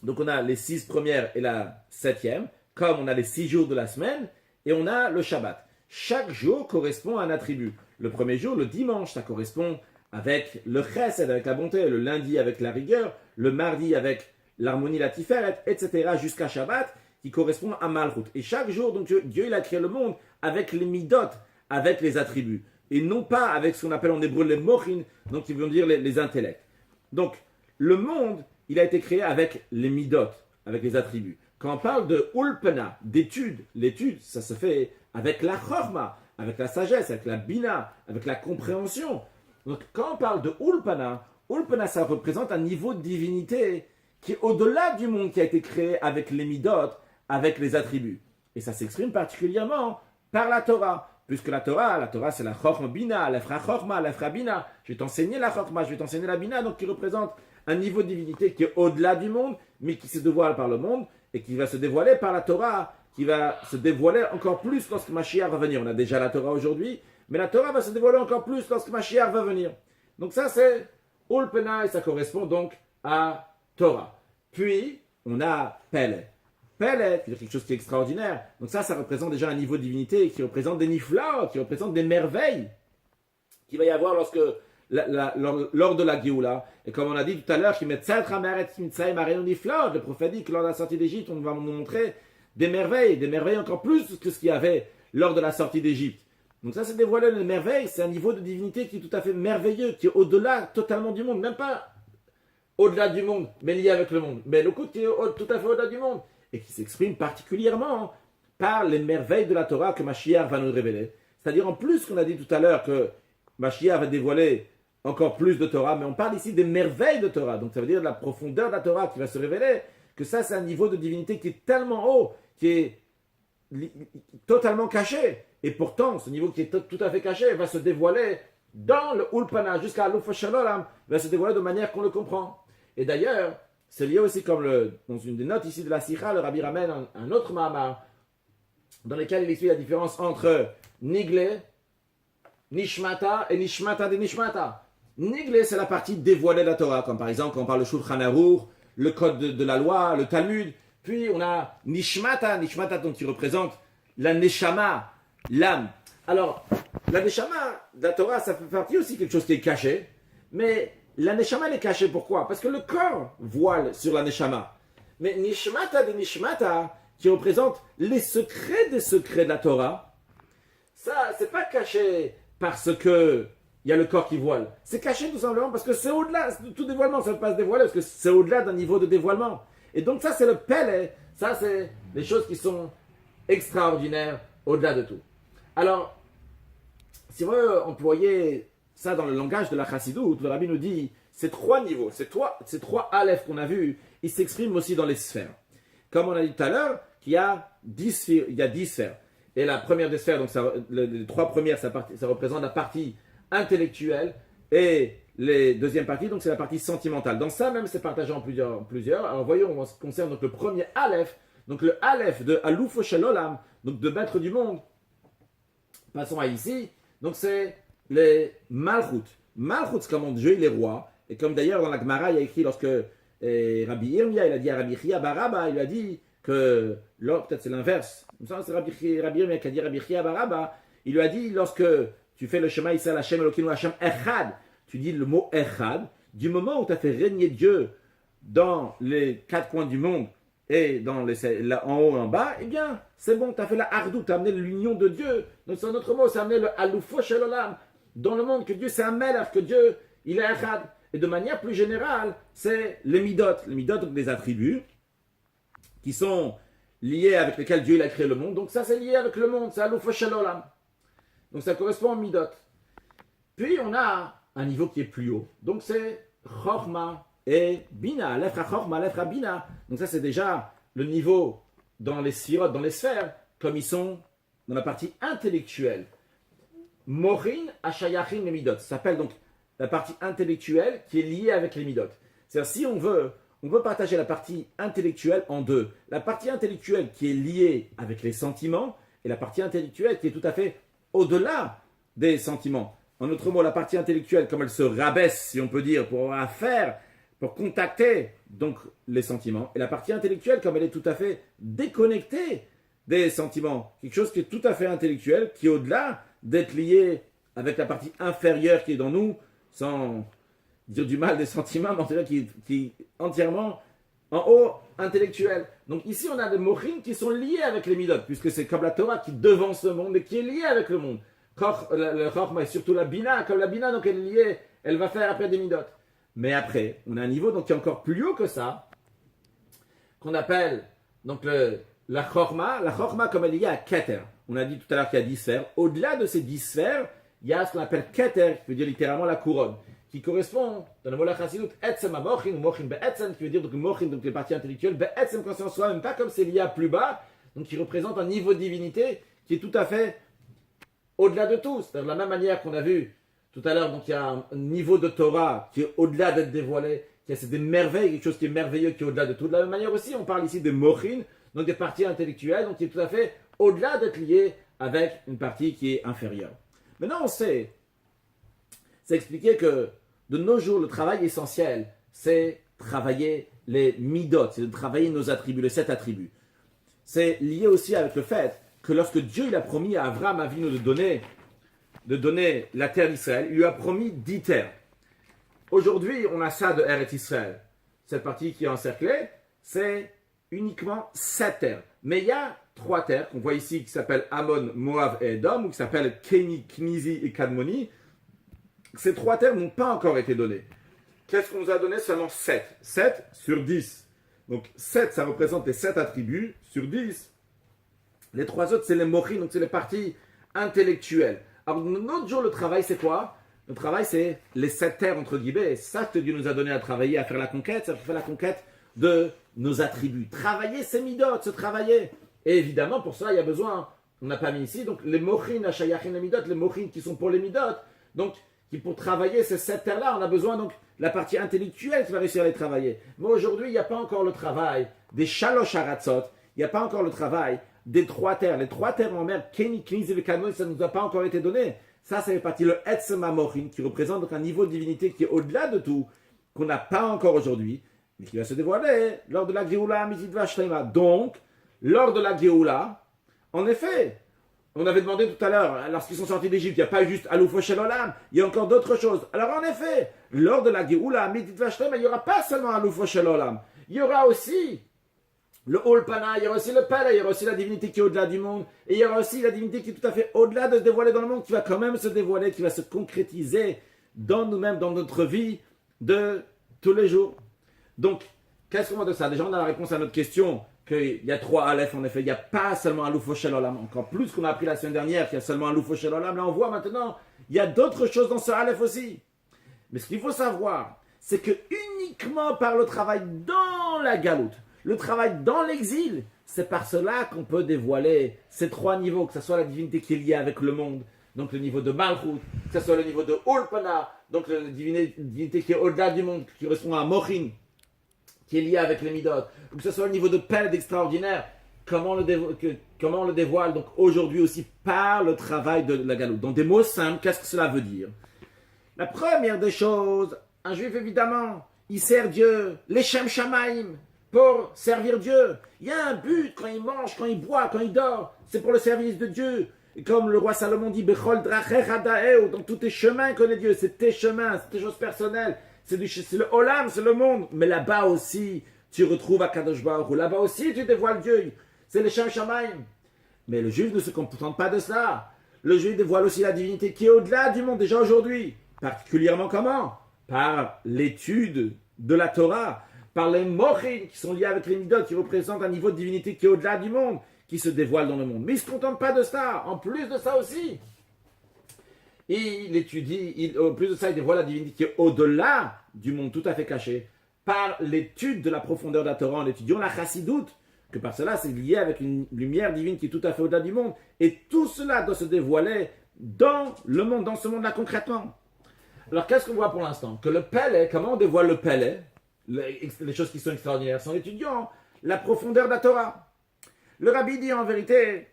donc on a les 6 premières et la 7e, comme on a les 6 jours de la semaine, et on a le Shabbat. Chaque jour correspond à un attribut. Le premier jour, le dimanche, ça correspond avec le chesed, avec la bonté, le lundi avec la rigueur, le mardi avec l'harmonie, la tiferet, etc. jusqu'à Shabbat, qui correspond à Malchut. Et chaque jour, donc Dieu il a créé le monde avec les midot, avec les attributs, et non pas avec ce qu'on appelle en hébreu les mochin, donc qui veut dire les intellects. Donc, le monde, il a été créé avec les midot, avec les attributs. Quand on parle de ulpana, d'étude, l'étude, ça se fait avec la chorma, avec la sagesse, avec la bina, avec la compréhension. Donc, quand on parle de ulpana, ça représente un niveau de divinité qui est au-delà du monde qui a été créé avec les midot, avec les attributs. Et ça s'exprime particulièrement par la Torah. Puisque la Torah c'est la chorma bina, l'efra chorma, l'efra bina. Je vais t'enseigner la chorma, je vais t'enseigner la bina, donc qui représente un niveau de divinité qui est au-delà du monde, mais qui se dévoile par le monde, et qui va se dévoiler par la Torah, qui va se dévoiler encore plus lorsque Mashiach va venir. On a déjà la Torah aujourd'hui, mais la Torah va se dévoiler encore plus lorsque Mashiach va venir. Donc ça c'est Ulpena, et ça correspond donc à Torah. Puis, on a Pele. Pele, qui est quelque chose qui est extraordinaire. Donc ça représente déjà un niveau de divinité qui représente des niflaot, qui représente des merveilles qu'il va y avoir lors de la Géoula. Et comme on a dit tout à l'heure, le prophète dit que lors de la sortie d'Égypte, on va nous montrer des merveilles encore plus que ce qu'il y avait lors de la sortie d'Égypte. Donc ça, c'est dévoiler les merveilles, c'est un niveau de divinité qui est tout à fait merveilleux, qui est au-delà totalement du monde, même pas au-delà du monde, mais lié avec le monde, mais le coup qui est tout à fait au-delà du monde, et qui s'exprime particulièrement par les merveilles de la Torah que Mashiach va nous révéler. C'est-à-dire en plus qu'on a dit tout à l'heure que Mashiach va dévoiler encore plus de Torah, mais on parle ici des merveilles de Torah, donc ça veut dire de la profondeur de la Torah qui va se révéler, que ça c'est un niveau de divinité qui est tellement haut, qui est totalement caché, et pourtant ce niveau qui est tout à fait caché va se dévoiler dans le Ulpana, jusqu'à l'Ufa Shalom, va se dévoiler de manière qu'on le comprend. Et d'ailleurs, c'est lié aussi comme dans une des notes ici de la Sikha, le Rabbi ramène un autre Mahamar, dans lequel il explique la différence entre Nigle, Nishmata et Nishmata de Nishmata. Nigle, c'est la partie dévoilée de la Torah, comme par exemple quand on parle le Shulchan Aruch, le code de la loi, le Talmud. Puis on a Nishmata donc qui représente la Neshama, l'âme. Alors, la Neshama de la Torah, ça fait partie aussi quelque chose qui est caché, mais la Neshama elle est cachée, pourquoi? Parce que le corps voile sur la Neshama. Mais Nishmata de Nishmata, qui représente les secrets des secrets de la Torah, ça, c'est pas caché parce que il y a le corps qui voile. C'est caché tout simplement parce que c'est au-delà, tout dévoilement, ça ne peut pas se dévoiler parce que c'est au-delà d'un niveau de dévoilement. Et donc ça c'est le pele, ça c'est les choses qui sont extraordinaires au-delà de tout. Alors, si on veut employer ça dans le langage de la chassidoute, le rabbi nous dit, ces trois niveaux, ces trois aleph qu'on a vus, ils s'expriment aussi dans les sphères. Comme on a dit tout à l'heure, qu'il y a 10 sphères. Et la première des sphères, donc les trois premières, ça représente la partie intellectuelle, et les deuxièmes parties, donc c'est la partie sentimentale. Dans ça même, c'est partagé en plusieurs. Alors voyons, en ce qui concerne donc, le premier aleph, donc le aleph de Aloufo Shel Olam, donc de maître du monde. Passons à ici, donc c'est les Malchut. Malchut, c'est comme Dieu, il est roi. Et comme d'ailleurs dans la Gemara, il y a écrit lorsque Rabbi Irmia, il a dit à Rabbi Chia Baraba, il lui a dit que, peut-être c'est l'inverse, c'est Rabbi Irmia qui a dit Rabbi Chia Baraba, il lui a dit lorsque tu fais le Shema Yisrael Hashem Elokeinu Hashem Echad, tu dis le mot Echad, du moment où tu as fait régner Dieu dans les quatre coins du monde et en haut et en bas, eh bien c'est bon, tu as fait la Hardou, tu as amené l'union de Dieu. Donc c'est un autre mot, c'est amené le Aloufo Shel Olam, dans le monde, que Dieu c'est un Melech, que Dieu il est Echad. Et de manière plus générale, c'est les midot. Les midot, donc des attributs qui sont liés avec lesquels Dieu il a créé le monde. Donc ça, c'est lié avec le monde. C'est Aloufo Shel Olam. Donc ça correspond aux midot. Puis on a un niveau qui est plus haut. Donc c'est Chorma et Bina. L'Efra Chorma, l'Efra Bina. Donc ça, c'est déjà le niveau dans les sphirot, dans les sphères, comme ils sont dans la partie intellectuelle. Morin, Ashayachin, les midot. Ça s'appelle donc la partie intellectuelle qui est liée avec les midot. C'est-à-dire, si on veut partager la partie intellectuelle en deux. La partie intellectuelle qui est liée avec les sentiments et la partie intellectuelle qui est tout à fait au-delà des sentiments. En d'autres mots, la partie intellectuelle, comme elle se rabaisse, si on peut dire, pour avoir affaire, pour contacter donc les sentiments. Et la partie intellectuelle, comme elle est tout à fait déconnectée des sentiments. Quelque chose qui est tout à fait intellectuel, qui est au-delà d'être lié avec la partie inférieure qui est dans nous, sans dire du mal des sentiments, mais en tout cas qui est entièrement en haut intellectuel. Donc ici on a des mochim qui sont liés avec les midot, puisque c'est comme la Torah qui devance le monde et qui est liée avec le monde. Le chorma et surtout la bina, comme la bina donc elle est liée, elle va faire après des midot. Mais après, on a un niveau donc qui est encore plus haut que ça, qu'on appelle donc la chorma. La chorma comme elle est liée à keter. On a dit tout à l'heure qu'il y a 10 sphères. Au-delà de ces 10 sphères, il y a ce qu'on appelle keter, qui veut dire littéralement la couronne, qui correspond, dans le mot la chassidut, etzem amochin, ou mochin be'etzem, qui veut dire donc mochin, donc les parties intellectuelles, be'etzem, quand c'est en soi, même pas comme c'est lié à plus bas, donc qui représente un niveau de divinité qui est tout à fait au-delà de tout. C'est-à-dire de la même manière qu'on a vu tout à l'heure, donc il y a un niveau de Torah qui est au-delà d'être dévoilé, qui a des merveilles, quelque chose qui est merveilleux, qui est au-delà de tout. De la même manière aussi, on parle ici des mochin, donc des parties intellectuelles, donc qui est tout à fait au-delà d'être lié avec une partie qui est inférieure. Maintenant, on sait, c'est expliqué que de nos jours, le travail essentiel, c'est travailler les midot, c'est de travailler nos attributs, les 7 attributs. C'est lié aussi avec le fait que lorsque Dieu il a promis à Abraham Avinu de donner la terre d'Israël, il lui a promis 10 terres. Aujourd'hui, on a ça de Eretz Israël. Cette partie qui est encerclée, c'est uniquement 7 terres. Mais il y a 3 terres qu'on voit ici qui s'appellent Ammon, Moab et Edom, ou qui s'appellent Kéni, Knizi et Kadmoni. Ces 3 terres n'ont pas encore été données. Qu'est-ce qu'on nous a donné? Seulement 7. 7 sur 10. Donc 7, ça représente les 7 attributs sur 10. Les 3 autres, c'est les mochim, donc c'est les parties intellectuelles. Alors, notre jour, le travail, c'est quoi? Le travail, c'est les 7 terres, entre guillemets. C'est ça que Dieu nous a donné à travailler, à faire la conquête. Ça fait la conquête de nos attributs. Travailler, c'est midot, se travailler. Et évidemment, pour ça, il y a besoin, on n'a pas mis ici, donc les mochim, hashayachin, les midot, les mochim qui sont pour les midot. Donc, pour travailler ces 7 terres-là, on a besoin donc la partie intellectuelle qui va réussir à les travailler. Mais aujourd'hui, il n'y a pas encore le travail des shalosh haratzot, il n'y a pas encore le travail des 3 terres. Les 3 terres en mer, Kéni, Kniz et Kadmon, ça ne nous a pas encore été donné. Ça fait partie le Etzem HaMochin, qui représente donc un niveau de divinité qui est au-delà de tout, qu'on n'a pas encore aujourd'hui, mais qui va se dévoiler lors de la Géoula Amitit Vashlema. Donc, lors de la Géoula, en effet, on avait demandé tout à l'heure, lorsqu'ils sont sortis d'Égypte, il n'y a pas juste Aloufo Shel Olam, il y a encore d'autres choses. Alors en effet, lors de la Géoula Amitit Vashlema, il n'y aura pas seulement Aloufo Shel Olam, il y aura aussi le Olpana, il y aura aussi le Pele, il y aura aussi la divinité qui est au-delà du monde, et il y aura aussi la divinité qui est tout à fait au-delà de se dévoiler dans le monde, qui va quand même se dévoiler, qui va se concrétiser dans nous-mêmes, dans notre vie de tous les jours. Donc, qu'est-ce qu'on voit de ça? Déjà, on a la réponse à notre question, qu'il y a 3 Aleph, en effet, il n'y a pas seulement un Loufo Shel Olam, encore plus qu'on a appris la semaine dernière qu'il y a seulement un Loufo Shel Olam, là on voit maintenant, il y a d'autres choses dans ce Aleph aussi. Mais ce qu'il faut savoir, c'est que uniquement par le travail dans la galoute, le travail dans l'exil, c'est par cela qu'on peut dévoiler ces 3 niveaux, que ce soit la divinité qui est liée avec le monde, donc le niveau de Malchut, que ce soit le niveau de Ulpana, donc la divinité qui est au-delà du monde, qui correspond à Mochin, qui est lié avec les Midot, ou que ce soit le niveau de Pelle extraordinaire, comment on le dévoile donc aujourd'hui aussi par le travail de la galoute. Dans des mots simples, qu'est-ce que cela veut dire? La première des choses, un juif évidemment, il sert Dieu, les Shem Shamaim, pour servir Dieu. Il y a un but quand il mange, quand il boit, quand il dort, c'est pour le service de Dieu. Et comme le roi Salomon dit, Bechol drachecha da'eu, dans tous tes chemins connais Dieu, c'est tes chemins, c'est tes choses personnelles, c'est le Olam, c'est le monde. Mais là-bas aussi, tu retrouves Akadosh Baruch Hu. Là-bas aussi, tu dévoiles Dieu. C'est les Shem Shamaim. Mais le juif ne se contente pas de cela. Le juif dévoile aussi la divinité qui est au-delà du monde, déjà aujourd'hui. Particulièrement comment? Par l'étude de la Torah, par les Mochin qui sont liés avec les Midot, qui représentent un niveau de divinité qui est au-delà du monde, qui se dévoile dans le monde. Mais il ne se contente pas de ça. En plus de ça aussi, il étudie, en plus de ça, il dévoile la divinité qui est au-delà du monde tout à fait caché, par l'étude de la profondeur de la Torah, en étudiant la chassidoute, que par cela, c'est lié avec une lumière divine qui est tout à fait au-delà du monde. Et tout cela doit se dévoiler dans le monde, dans ce monde-là concrètement. Alors, qu'est-ce qu'on voit pour l'instant? Que le Pele, comment on dévoile le Pele? Les choses qui sont extraordinaires, c'est en étudiant la profondeur de la Torah. Le Rabbi dit en vérité,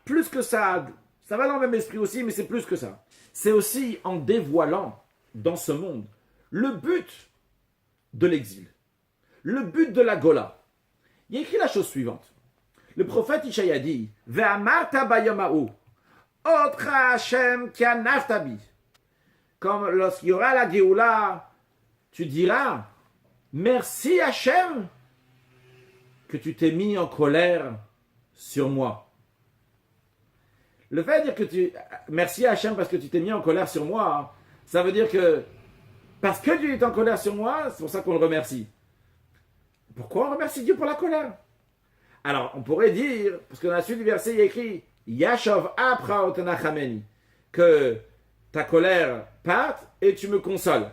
plus que ça va dans le même esprit aussi, mais c'est plus que ça. C'est aussi en dévoilant dans ce monde le but de l'exil, le but de la Gola. Il y a écrit la chose suivante. Le prophète Ishaïa dit, Ve'amarta bayoma'u, otra Hashem ki'anaftabi. Comme lorsqu'il y aura la Géoula, tu diras, merci Hachem que tu t'es mis en colère sur moi. Le fait de dire que merci Hachem parce que tu t'es mis en colère sur moi, ça veut dire que parce que tu es en colère sur moi, c'est pour ça qu'on le remercie. Pourquoi on remercie Dieu pour la colère? Alors, on pourrait dire, parce que dans la suite du verset, il y a écrit Yashov apra otanachameni, que ta colère parte et tu me consoles.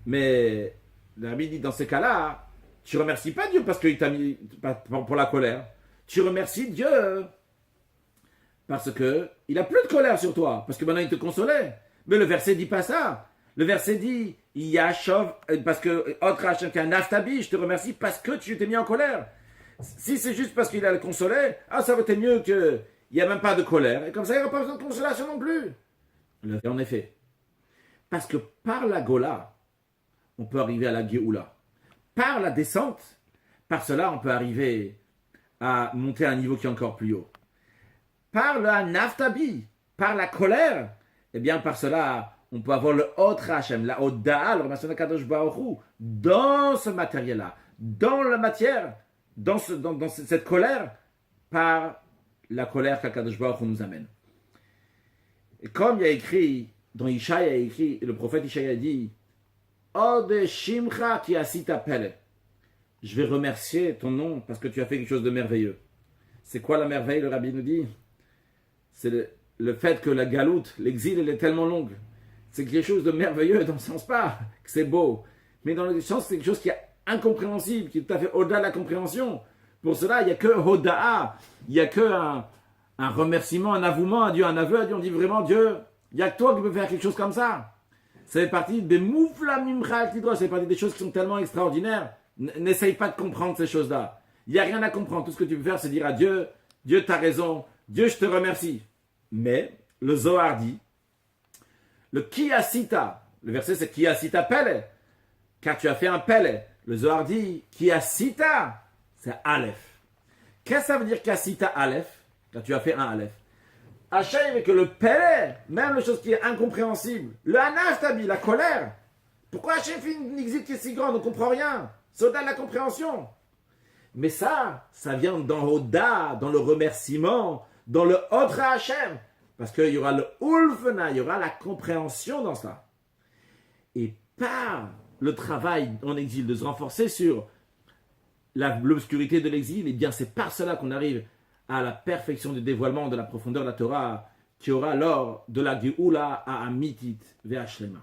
Mais le Rabbi dit dans ces cas-là, tu ne remercies pas Dieu parce qu'il t'a mis pour la colère. Tu remercies Dieu parce qu'il n'a plus de colère sur toi, parce que maintenant il te consolait. Mais le verset ne dit pas ça. Le verset dit Yashov, parce que je te remercie parce que tu t'es mis en colère. Si c'est juste parce qu'il a le consolé, ça aurait été mieux qu'il n'y a même pas de colère. Et comme ça, il n'y aura pas besoin de consolation non plus. En effet, parce que par la Gola, on peut arriver à la Géoula. Par la descente, par cela, on peut arriver à monter à un niveau qui est encore plus haut. Par le Naftabi, par la colère, eh bien, par cela, on peut avoir le Hot Hashem, la Hoda'a, le remerciement de Kadosh Baruch Hu, dans ce matériel-là, dans la matière, dans cette colère, par la colère qu'Akadosh Baruch Hu nous amène. Et comme il y a écrit, dans Ishaïa, il y a écrit, le prophète Ishaïa dit, Od Shimcha ki asita pele. Je vais remercier ton nom parce que tu as fait quelque chose de merveilleux. C'est quoi la merveille, le Rabbi nous dit? C'est le fait que la galoute, l'exil, elle est tellement longue. C'est quelque chose de merveilleux dans le sens pas que c'est beau, mais dans le sens c'est quelque chose qui est incompréhensible, qui est tout à fait au-delà de la compréhension. Pour cela, il n'y a que Hoda'a, il n'y a que un remerciement, un avouement à Dieu, un aveu à Dieu. On dit vraiment, Dieu, il n'y a que toi qui peux faire quelque chose comme ça. Ça fait partie des mouflamimcha tidrosh, ça fait partie des choses qui sont tellement extraordinaires. N'essaye pas de comprendre ces choses-là. Il n'y a rien à comprendre. Tout ce que tu peux faire, c'est dire à Dieu, Dieu, tu as raison, Dieu, je te remercie. Mais, le Zohar dit, le Kiyasita, le verset c'est Kiyasita Pele, car tu as fait un Pele. Le Zohar dit Kiyasita, c'est Aleph. Qu'est-ce que ça veut dire Kiyasita Aleph? Car tu as fait un Aleph. Hachem, que le Pele, même les choses qui est incompréhensible, le Anaftabi, la colère. Pourquoi Hachem fait une exil qui est si grande? On ne comprend rien. C'est au-delà de la compréhension. Mais ça vient dans Hoda, dans le remerciement, dans le Odra Hashem. Parce qu'il y aura le Ulfena, il y aura la compréhension dans ça. Et par le travail en exil, de se renforcer sur l'obscurité de l'exil, et bien c'est par cela qu'on arrive à la perfection du dévoilement de la profondeur de la Torah, qui aura lors de la Geoula à Amitit Ve'Ashlema.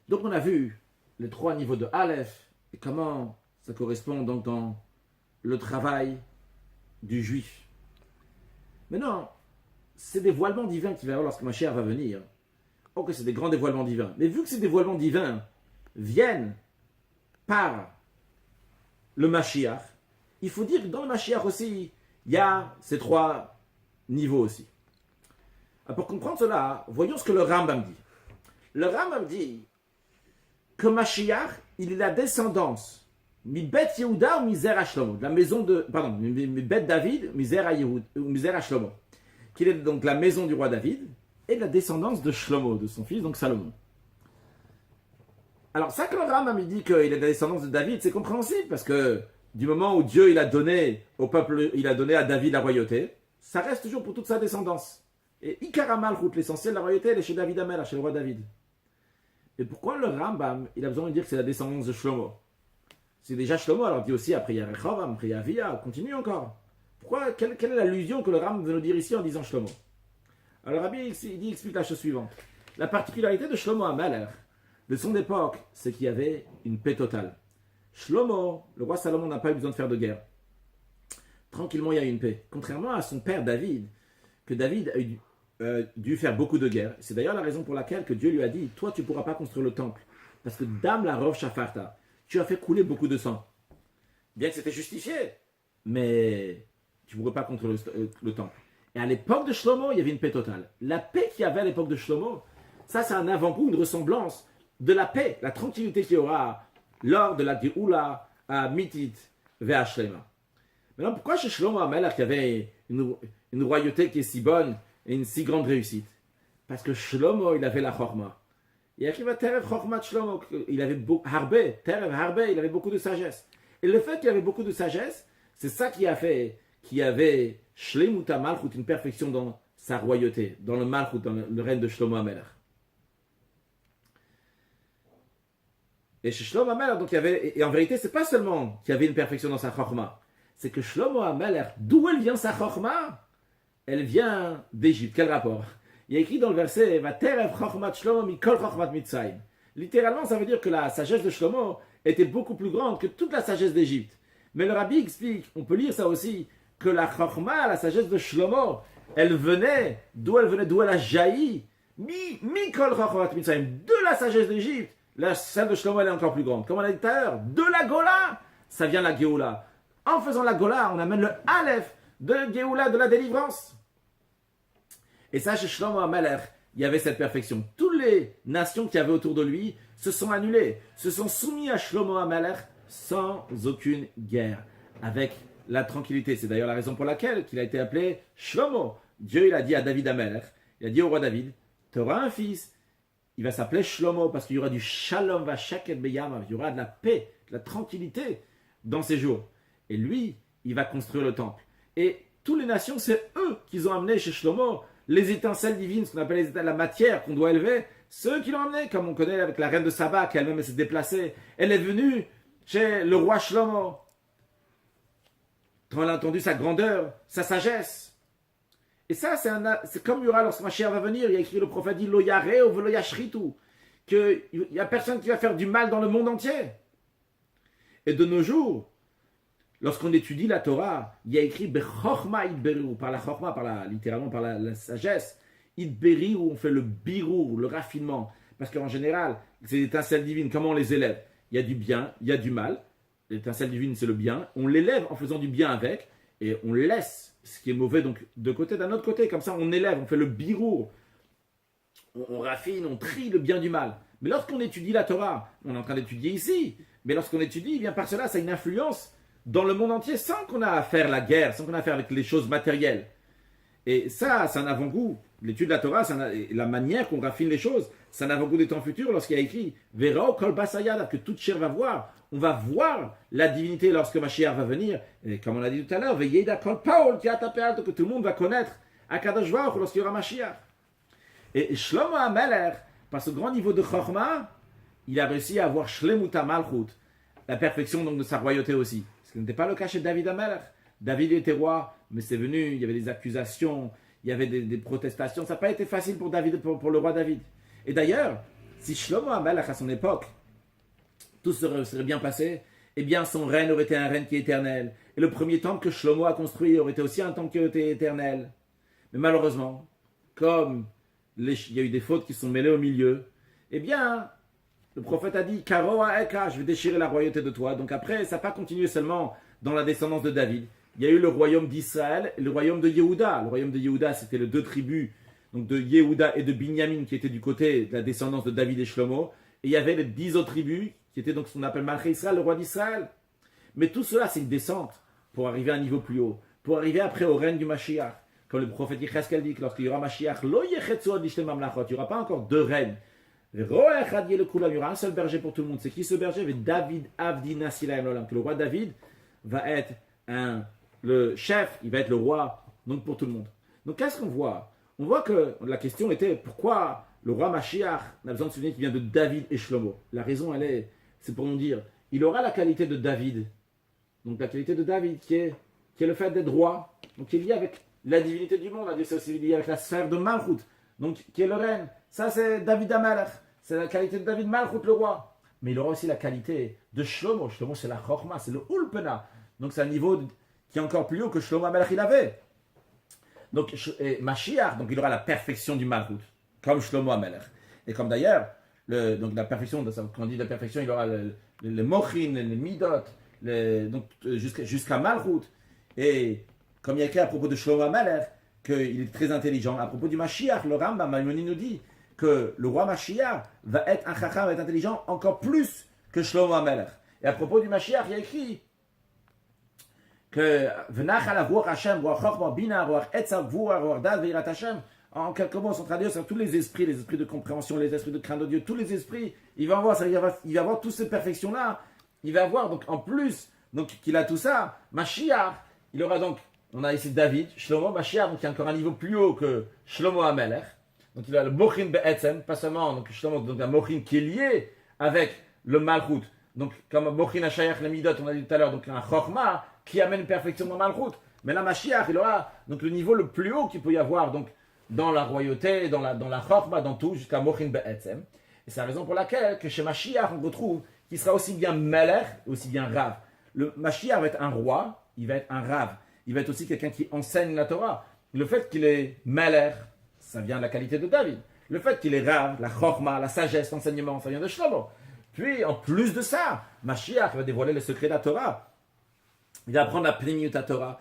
Donc on a vu les 3 niveaux de Aleph, et comment ça correspond donc dans le travail du juif. Maintenant, ces dévoilements divins qu'il va y avoir lorsque Mashiach va venir, ok, c'est des grands dévoilements divins, mais vu que ces dévoilements divins viennent par le Mashiach, il faut dire que dans le Mashiach aussi, il y a ces 3 niveaux aussi. Alors pour comprendre cela, voyons ce que le Rambam dit. Le Rambam dit que Mashiach, il est la descendance mi Bet Yehuda ou mi Zera Shlomo, de la maison de, pardon, mi Bet David, mi Zera Shlomo, qu'il est donc la maison du roi David et de la descendance de Shlomo, de son fils, donc Salomon. Alors ça que le Rambam il dit qu'il est de la descendance de David, c'est compréhensible parce que du moment où Dieu il a donné au peuple, il a donné à David la royauté, ça reste toujours pour toute sa descendance. Et Ikar HaMalchut, l'essentiel de la royauté, elle est chez David Amelach, chez le roi David. Et pourquoi le Rambam, il a besoin de dire que c'est la descendance de Shlomo? C'est déjà Shlomo, alors il dit aussi après il y a Rechovam, après il y a Avia, continue encore. Pourquoi, quelle est l'allusion que le Rambam veut nous dire ici en disant Shlomo? Alors Rabbi il explique la chose suivante. La particularité de Shlomo HaMelech, de son époque, c'est qu'il y avait une paix totale. Shlomo, le roi Salomon n'a pas eu besoin de faire de guerre. Tranquillement, il y a eu une paix. Contrairement à son père David, que David a dû faire beaucoup de guerres. C'est d'ailleurs la raison pour laquelle que Dieu lui a dit, toi tu ne pourras pas construire le temple. Parce que Dam la Rov Shafarta, tu as fait couler beaucoup de sang. Bien que c'était justifié, mais tu ne pourrais pas construire le temple. Et à l'époque de Shlomo, il y avait une paix totale. La paix qu'il y avait à l'époque de Shlomo, ça c'est un avant-goût, une ressemblance de la paix, la tranquillité qu'il y aura lors de la Geoula à Mitit Ve'Ashlema. Maintenant, pourquoi chez Shlomo HaMelech il y avait une royauté qui est si bonne et une si grande réussite? Parce que Shlomo, il avait la Chorma. Il arrive à Terev Chorma Shlomo, il avait Terev Harbe, il avait beaucoup de sagesse. Et le fait qu'il avait beaucoup de sagesse, c'est ça qui a fait qu'il y avait Shlemut HaMalchut, une perfection dans sa royauté, dans le Malchut, dans le règne de Shlomo HaMelech. Et chez Shlomo HaMelech, donc il y avait, et en vérité, c'est pas seulement qu'il y avait une perfection dans sa Chorma, c'est que Shlomo HaMelech, d'où elle vient sa Chorma? Elle vient d'Égypte. Quel rapport? Il y a écrit dans le verset Vaterev Chormat Shlomo mikol Chormat Mitzrayim. Littéralement, ça veut dire que la sagesse de Shlomo était beaucoup plus grande que toute la sagesse d'Égypte. Mais le Rabbi explique, on peut lire ça aussi, que la Chorma, la sagesse de Shlomo, elle venait, d'où elle a jailli, mikol Chormat Mitzrayim, de la sagesse d'Égypte. Celle de Shlomo, elle est encore plus grande. Comme on a dit tout à l'heure, de la Gola, ça vient de la Géoula. En faisant la Gola, on amène le Aleph de Géoula, de la délivrance. Et ça, chez Shlomo HaMelech, il y avait cette perfection. Toutes les nations qui avaient autour de lui se sont annulées, se sont soumis à Shlomo HaMelech sans aucune guerre, avec la tranquillité. C'est d'ailleurs la raison pour laquelle il a été appelé Shlomo. Dieu, il a dit à David HaMelech, il a dit au roi David, tu auras un fils, il va s'appeler Shlomo parce qu'il y aura du Shalom Vashaket Beyama, il y aura de la paix, de la tranquillité dans ses jours. Et lui, il va construire le temple. Et toutes les nations, c'est eux qui ont amené chez Shlomo les étincelles divines, ce qu'on appelle la matière qu'on doit élever. Ceux qui l'ont amené, comme on connaît avec la reine de Saba, qui elle-même s'est déplacée. Elle est venue chez le roi Shlomo. Quand elle a entendu sa grandeur, sa sagesse. Et ça, c'est comme il y aura lorsque Mashiach va venir. Il y a écrit, le prophète dit, Lo yareh ou velo yashritu, qu'il n'y a personne qui va faire du mal dans le monde entier. Et de nos jours, lorsqu'on étudie la Torah, il y a écrit Bechorma idberiu, par la Chorma, littéralement par la sagesse, idberiu, on fait le birou, le raffinement. Parce qu'en général, ces étincelles divines, comment on les élève? Il y a du bien, il y a du mal. L'étincelle divine, c'est le bien. On l'élève en faisant du bien avec, et on laisse ce qui est mauvais donc de côté, d'un autre côté. Comme ça, on élève, on fait le birou. On raffine, on trie le bien du mal. Mais lorsqu'on étudie la Torah, on est en train d'étudier ici, mais lorsqu'on étudie, bien par cela, ça a une influence dans le monde entier, sans qu'on ait à faire la guerre, sans qu'on ait à faire avec les choses matérielles. Et ça, c'est un avant-goût. L'étude de la Torah, la manière qu'on raffine les choses, c'est un avant-goût des temps futurs lorsqu'il y a écrit Vera kol basayada, que toute chair va voir. on va voir la divinité lorsque Mashiach va venir. Et comme on l'a dit tout à l'heure, Veyeda Kol Paul, que tout le monde va connaître Akadosh Baruch Hu lorsqu'il y aura Mashiach. Et Shlomo HaMelech, par ce grand niveau de Chokhmah, il a réussi à avoir Shlemut HaMalchut, la perfection donc de sa royauté aussi. Ce qui n'était pas le cas chez David HaMelech. David était roi, mais c'est venu, il y avait des accusations, il y avait des protestations. Ça n'a pas été facile pour David, pour le roi David. Et d'ailleurs, si Shlomo HaMelech à son époque, tout serait bien passé, eh bien son règne aurait été un règne qui est éternel. Et le premier temple que Shlomo a construit aurait été aussi un temple qui aurait été éternel. Mais malheureusement, comme il y a eu des fautes qui sont mêlées au milieu, eh bien, le prophète a dit, Karo Eka, je vais déchirer la royauté de toi. Donc après, ça n'a pas continué seulement dans la descendance de David. Il y a eu le royaume d'Israël et le royaume de Yehuda. Le royaume de Yehuda, c'était les deux tribus, donc de Yehuda et de Binyamin, qui étaient du côté de la descendance de David et Shlomo. Et il y avait les 10 autres tribus, qui étaient donc ce qu'on appelle Malché Israël, le roi d'Israël. Mais tout cela, c'est une descente pour arriver à un niveau plus haut, pour arriver après au règne du Mashiach. Comme le prophète Yecheskel dit, lorsqu'il y aura Mashiach, il n'y aura pas encore deux règnes. Il y aura un seul berger pour tout le monde. C'est qui ce berger? David Avdi Nasilaim Lolam. Que le roi David va être le chef, il va être le roi, donc pour tout le monde. Donc qu'est-ce qu'on voit? On voit que la question était pourquoi le roi Mashiach, on a besoin de se souvenir qu'il vient de David et Shlomo. La raison, c'est pour nous dire, il aura la qualité de David. Donc la qualité de David qui est le fait d'être roi, donc qui est lié avec la divinité du monde, c'est aussi lié avec la sphère de Malchut, donc qui est le règne. Ça c'est David HaMelech, c'est la qualité de David Malchut, le roi. Mais il aura aussi la qualité de Shlomo. Shlomo c'est la Chokhmah, c'est le Ulpena. Donc c'est un niveau qui est encore plus haut que Shlomo HaMelech il avait. Donc Mashiach, donc il aura la perfection du Malchut, comme Shlomo HaMelech. Et comme d'ailleurs, donc la perfection, quand on dit la perfection, il aura le Mochin, le Midot, donc jusqu'à Malchut. Et comme il y a écrit à propos de Shlomo HaMelech, qu'il est très intelligent, à propos du Mashiach, le Rambam Maïmonide nous dit que le roi Mashiach va être un chacham, va être intelligent encore plus que Shlomo HaMelech. Et à propos du Mashiach, il y a écrit que en quelques mots, on s'en traduit sur tous les esprits de compréhension, les esprits de crainte de Dieu, tous les esprits, il va avoir toutes ces perfections-là, il va avoir donc en plus donc qu'il a tout ça, Mashiach, il aura donc, on a ici David, Shlomo, Mashiach, donc il y a encore un niveau plus haut que Shlomo HaMelech, donc il a le Mochin Be'etzem, pas seulement donc Shlomo, donc un Mochin qui est lié avec le Malchut, donc comme Mochin HaShayach, le Midot, on a dit tout à l'heure, donc un Chokhmah qui amène une perfection dans le Malchut, mais là Mashiach, il aura donc le niveau le plus haut qu'il peut y avoir, donc dans la royauté, dans la Chokhmah, dans tout, jusqu'à Mochin Be'etzem. Et c'est la raison pour laquelle que chez Mashiach, on retrouve qu'il sera aussi bien Melech, aussi bien Rav. Le Mashiach va être un roi, il va être un Rav. Il va être aussi quelqu'un qui enseigne la Torah. Le fait qu'il est Melech, ça vient de la qualité de David. Le fait qu'il est Rav, la Chokhmah, la sagesse, l'enseignement, ça vient de Shlomo. Puis, en plus de ça, Mashiach va dévoiler les secrets de la Torah. Il va apprendre la pléniute à Torah.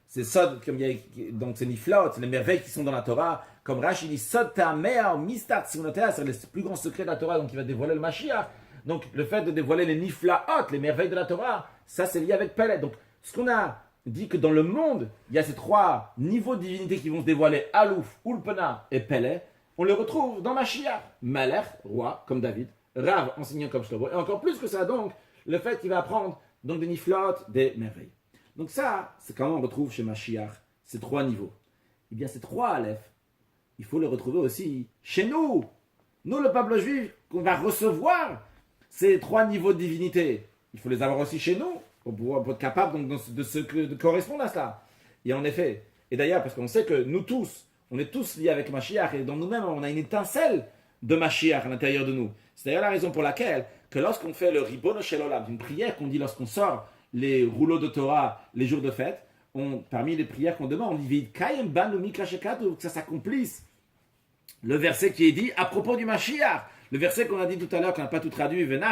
C'est Sod, comme il y a, donc c'est Niflot, les merveilles qui sont dans la Torah. Comme Rashi dit, Sod Ta'amea, Mistat Simonotea, c'est les plus grands secrets de la Torah, donc il va dévoiler le Mashiach. Donc le fait de dévoiler les Niflaot, les merveilles de la Torah, ça c'est lié avec Peled. Donc ce qu'on a dit que dans le monde, il y a ces trois niveaux de divinité qui vont se dévoiler, Alouf, Ulpena et Peled, on les retrouve dans Mashiach. Melech, roi, comme David, Rav, enseignant comme Shlomo, et encore plus que ça donc, le fait qu'il va apprendre donc des Niflaot, des merveilles. Donc ça, c'est comment on retrouve chez Mashiach ces trois niveaux. Eh bien ces trois Aleph, il faut les retrouver aussi chez nous. Nous, le peuple juif, qu'on va recevoir ces trois niveaux de divinité. Il faut les avoir aussi chez nous, pour être capable donc, de correspondre à cela. Et en effet, et d'ailleurs, parce qu'on sait que nous tous, on est tous liés avec Mashiach, et dans nous-mêmes, on a une étincelle de Mashiach à l'intérieur de nous. C'est d'ailleurs la raison pour laquelle, que lorsqu'on fait le Ribono Shel Olam, une prière qu'on dit lorsqu'on sort les rouleaux de Torah les jours de fête, parmi les prières qu'on demande, on dit Kayem Banu Mikra Shekatu, que ça s'accomplisse. Le verset qui est dit à propos du Mashiach, le verset qu'on a dit tout à l'heure, qu'on n'a pas tout traduit, donc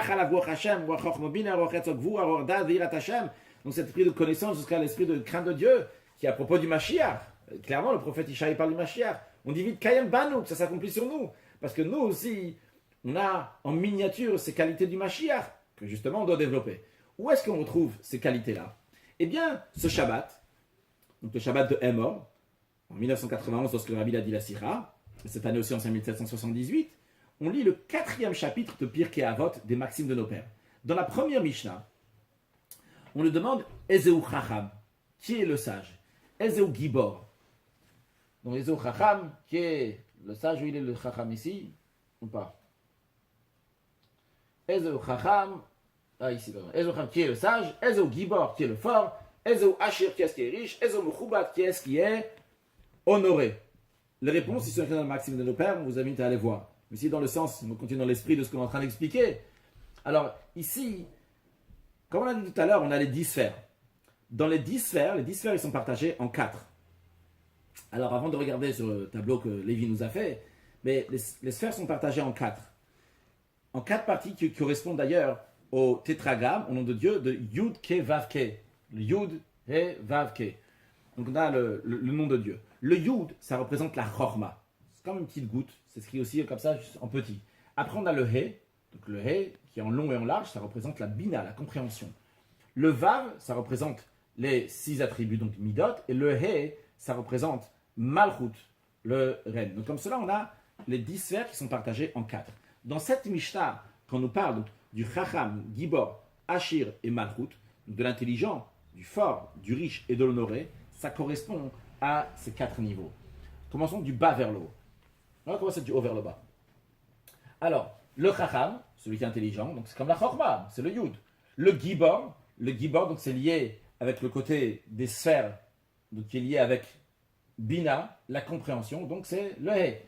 cet esprit de connaissance jusqu'à l'esprit de crainte de Dieu, qui est à propos du Mashiach. Clairement, le prophète Ishaï parle du Mashiach. On dit vite Kayem Banu, que ça s'accomplit sur nous. Parce que nous aussi, on a en miniature ces qualités du Mashiach, que justement on doit développer. Où est-ce qu'on retrouve ces qualités-là? Eh bien, ce Shabbat, donc le Shabbat de Emor, en 1991, lorsque le Rabbi a dit la Sira, cette année aussi en 1778, on lit le 4e chapitre de Pirkei Avot des Maximes de nos pères. Dans la première Mishnah, on lui demande Ezeu Chacham, qui est le sage? Ezeu Gibor. Donc Ezeu Chacham, qui est le sage, où il est le Chacham ici, ou pas? Ezeu Chacham, ici, Ezeu Chacham, qui est le sage? Ezeu Gibor, qui est le fort? Ezeu Ashir, qui est-ce qui est riche? Ezeu Mechubat, qui est-ce qui est honoré? Les réponses, ils sont écrites dans le Maxime de nos pères, on vous invite à aller voir. Mais si dans le sens, on continue dans l'esprit de ce qu'on est en train d'expliquer. Alors, ici, comme on a dit tout à l'heure, on a les 10 sphères. Dans les 10 sphères, ils sont partagés en 4. Alors, avant de regarder sur le tableau que Lévi nous a fait, mais les sphères sont partagées en 4. En 4 parties qui correspondent d'ailleurs au tétragramme, au nom de Dieu, de Yud Ke Vav Ke. Le Yud et Vav Ke. Donc, on a le nom de Dieu. Le Yud, ça représente la Chorma. C'est comme une petite goutte. C'est écrit aussi comme ça, juste en petit. Après, on a le He. Donc, le He, qui est en long et en large, ça représente la Bina, la compréhension. Le Vav, ça représente les 6 attributs, donc Midot. Et le He, ça représente Malchut, le Ren. Donc, comme cela, on a les 10 sphères qui sont partagées en 4. Dans cette Mishnah, quand on nous parle donc, du Chacham, Gibor, Ashir et Malchut, de l'intelligent, du fort, du riche et de l'honoré, ça correspond à ces 4 niveaux. Commençons du bas vers le haut. On va commencer du haut vers le bas. Alors, le Chacham, celui qui est intelligent, donc c'est comme la Chorma, c'est le Yud. Le Gibor, donc c'est lié avec le côté des sphères, donc qui est lié avec Bina, la compréhension, donc c'est le He.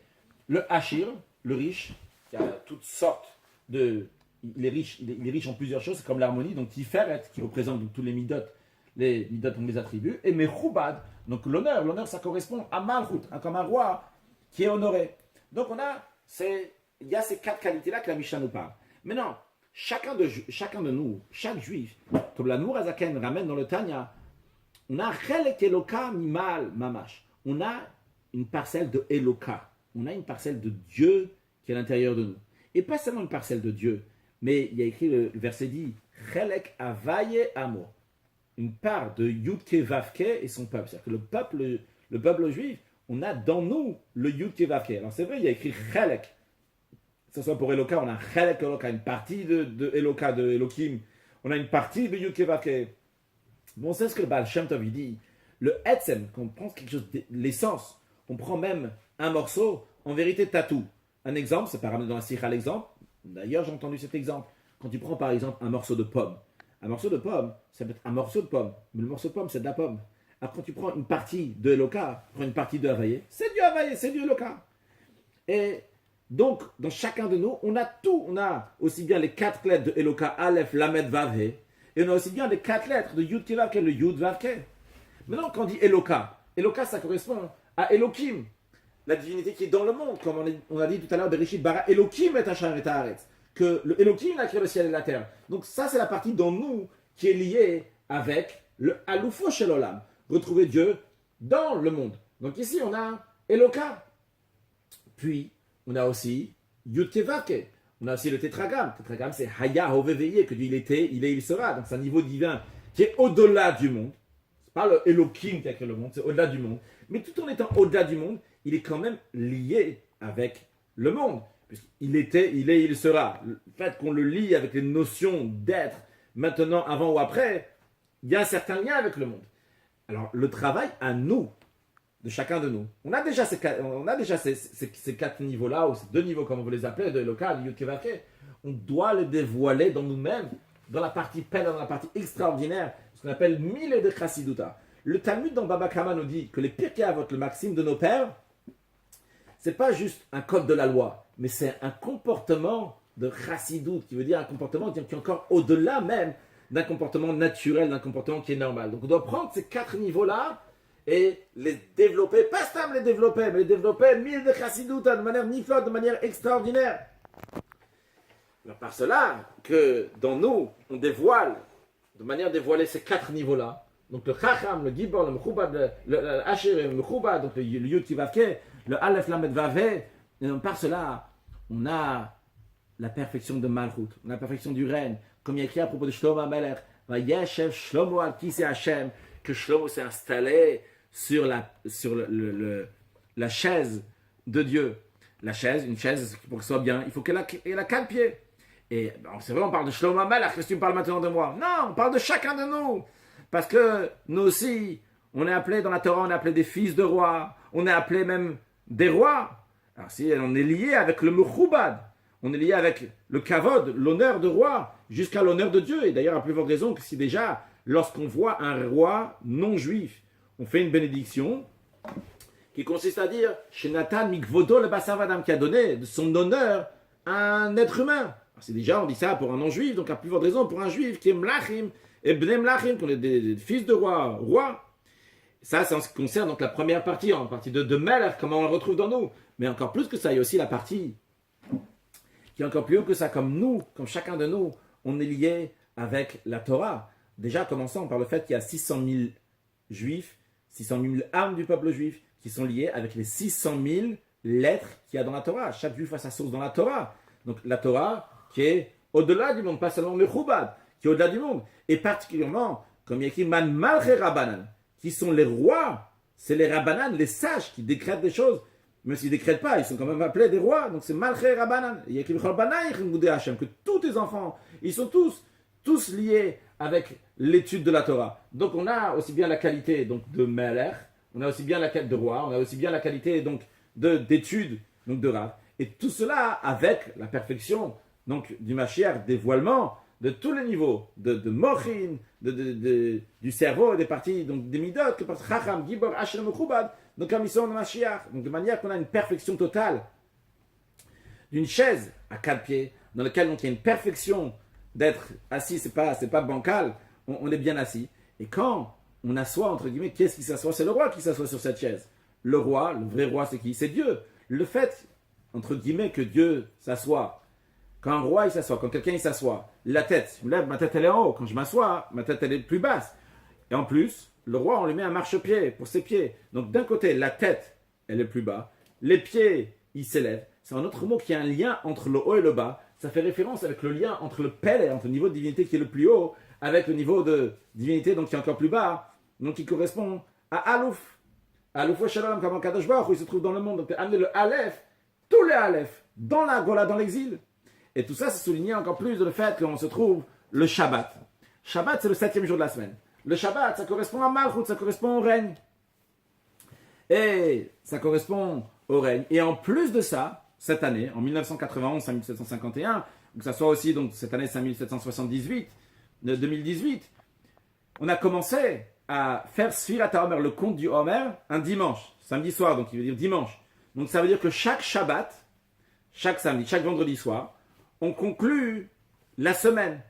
Le Ashir, le riche, qui a toutes sortes de... Il est riche en plusieurs choses, c'est comme l'harmonie, donc Tiferet, qui représente donc, tous les midot ont les attributs, et Mechubad, donc l'honneur ça correspond à Malchut, comme un roi qui est honoré. Donc il y a ces 4 qualités-là que la Mishnah nous parle. Maintenant, chacun de nous, chaque juif, comme la Nour Azaken ramène dans le Tanya, on a Chelek Eloka Mimal Mamash. On a une parcelle de Eloka. On a une parcelle de Dieu qui est à l'intérieur de nous. Et pas seulement une parcelle de Dieu, mais il y a écrit le verset dit Chelek Avaye Amo. Une part de Yudke Vavke et son peuple. C'est-à-dire que le peuple juif, on a dans nous le Yudke Vavke. Alors c'est vrai, il y a écrit Chelek. Que ce soit pour Eloka, on a Chelek Eloka, une partie de Eloka, de Elohim. On a une partie de Yudke Vavke. Bon, c'est ce que le Baal Shem Tov dit. Le Etzem, quand on prend quelque chose, l'essence, on prend même un morceau, en vérité, t'as tout. Un exemple, c'est pas ramené dans la Sikha l'exemple. D'ailleurs, j'ai entendu cet exemple. Quand tu prends par exemple un morceau de pomme, un morceau de pomme, ça peut être un morceau de pomme, mais le morceau de pomme, c'est de la pomme. Alors quand tu prends une partie de Eloka, tu prends une partie de Havaïe, c'est du Havaïe, c'est du Eloka. Et donc, dans chacun de nous, on a tout. On a aussi bien les 4 lettres de Eloka, Aleph, Lamed, Vav, He, et on a aussi bien les 4 lettres de Yud, Ke, Vav, Ke, le Yud, Vav, Ke. Maintenant, quand on dit Eloka, ça correspond à Elohim, la divinité qui est dans le monde, comme on a dit tout à l'heure, Bereshit bara Elohim et Hashar et Haaretz, que le Elohim a créé le ciel et la terre. Donc ça, c'est la partie dans nous qui est liée avec le Aloufo Shel Olam, retrouver Dieu dans le monde. Donc ici, on a Eloka. Puis, on a aussi Yud Ke Vav Ke. On a aussi le tétragramme. Le tétragramme, c'est Haya Hove Veye, que Dieu il était, il est, il sera. Donc c'est un niveau divin qui est au-delà du monde. C'est pas le Elohim qui a créé le monde, c'est au-delà du monde. Mais tout en étant au-delà du monde, il est quand même lié avec le monde. Puisqu'il était, il est, il sera. Le fait qu'on le lie avec les notions d'être, maintenant, avant ou après, il y a un certain lien avec le monde. Alors, le travail à nous, de chacun de nous, on a déjà ces 4 niveaux-là, ou ces 2 niveaux, comme vous les appelez, de Eloka, de Yud Ke Vav Ke. On doit les dévoiler dans nous-mêmes, dans la partie pelle, dans la partie extraordinaire, ce qu'on appelle mille de Chassiduta. Le Talmud dans Baba Kama nous dit que les Pirkei Avot, le Maxime de nos pères, c'est pas juste un code de la loi, mais c'est un comportement de chassidut, qui veut dire un comportement qui est encore au-delà même d'un comportement naturel, d'un comportement qui est normal. Donc on doit prendre ces 4 niveaux-là et les développer, pas seulement les développer, mais les développer mille de chassidut de manière niflote, de manière extraordinaire. Alors par cela que dans nous, on dévoile, de manière dévoilée ces 4 niveaux-là. Donc le Chacham, le Gibor, le Mechubad, le Asher, le Mechubad, donc le Yud Ke Vav Ke, le Aleph Lamed Vav He. Et donc par cela, on a la perfection de Malchut, on a la perfection du règne, comme il y a écrit à propos de Shlomo HaMelech, Vayeshev Shlomo al Kisei Hashem, que Shlomo s'est installé sur la chaise de Dieu. La chaise, une chaise, pour que ce soit bien, il faut qu'elle ait 4 pieds. Et bon, c'est vrai, on parle de Shlomo HaMelech, qu'est-ce que tu me parles maintenant de moi? Non, on parle de chacun de nous. Parce que nous aussi, on est appelés dans la Torah, on est appelés des fils de rois, on est appelés même des rois. Alors si on est lié avec le Mechubad, on est lié avec le Kavod, l'honneur de roi, jusqu'à l'honneur de Dieu. Et d'ailleurs, à plus forte raison que si déjà, lorsqu'on voit un roi non juif, on fait une bénédiction qui consiste à dire Shenatan mikvodo le basavadam, qui a donné de son honneur à un être humain. Alors, c'est déjà, on dit ça pour un non-juif, donc à plus forte raison pour un juif qui est Mlachim et Bnei Mlachim, qu'on est des fils de roi. Ça, c'est en ce qui concerne donc la première partie, en partie de Melech, comment on le retrouve dans nous. Mais encore plus que ça, il y a aussi la partie qui est encore plus haut que ça, comme nous, comme chacun de nous, on est lié avec la Torah. Déjà, commençons par le fait qu'il y a 600 000 juifs, 600 000 âmes du peuple juif, qui sont liées avec les 600 000 lettres qu'il y a dans la Torah. Chaque juif a sa source dans la Torah. Donc la Torah qui est au-delà du monde, pas seulement le Mechubad, qui est au-delà du monde. Et particulièrement, comme il y a écrit, Man Malche Rabbanan, qui sont les rois, c'est les Rabbanan, les sages, qui décrètent des choses. Même s'ils ne décrètent pas, ils sont quand même appelés des rois. Donc c'est Malche Rabbanan. Il y a écrit que tous tes enfants, ils sont tous liés avec l'étude de la Torah. Donc on a aussi bien la qualité donc, de Melech, on a aussi bien la qualité de roi, on a aussi bien la qualité donc, d'étude donc, de Rav. Et tout cela avec la perfection donc, du Mashiach, dévoilement de tous les niveaux, de Mochin, du cerveau, des parties, donc des Midot, que par Chacham, Gibor, Asher, Mechubad, donc comme ils sont de Mashiach. Donc de manière qu'on a une perfection totale d'une chaise à 4 pieds, dans laquelle donc, il y a une perfection d'être assis, c'est pas bancal, on est bien assis. Et quand on assoit, entre guillemets, qu'est-ce qui s'assoit? C'est le roi qui s'assoit sur cette chaise. Le roi, le vrai roi, c'est qui? C'est Dieu. Le fait, entre guillemets, que Dieu s'assoit, quand un roi il s'assoit, quand quelqu'un il s'assoit, la tête, je me lève, ma tête elle est en haut. Quand je m'assois, ma tête elle est plus basse. Et en plus, le roi, on lui met un marchepied pour ses pieds. Donc d'un côté, la tête, elle est plus bas. Les pieds, ils s'élèvent. C'est un autre mot qui a un lien entre le haut et le bas. Ça fait référence avec le lien entre le Pélé, entre le niveau de divinité qui est le plus haut, avec le niveau de divinité donc, qui est encore plus bas, donc qui correspond à Alouf. Alouf Shalom, comme en Kadosh Baruch, où il se trouve dans le monde. Donc tu as amené le Aleph, tous les Aleph, dans la Gola, dans l'exil. Et tout ça, c'est souligné encore plus de le fait qu'on se trouve le Shabbat. Shabbat, c'est le 7e jour de la semaine. Le Shabbat, ça correspond à Malchut, ça correspond au règne. Et ça correspond au règne. Et en plus de ça, cette année, en 1991, 5751, que ça soit aussi donc cette année 5778, 2018, on a commencé à faire Sfirat HaOmer, le compte du Homer, un dimanche, samedi soir, donc il veut dire dimanche. Donc ça veut dire que chaque Shabbat, chaque samedi, chaque vendredi soir, on conclut la semaine.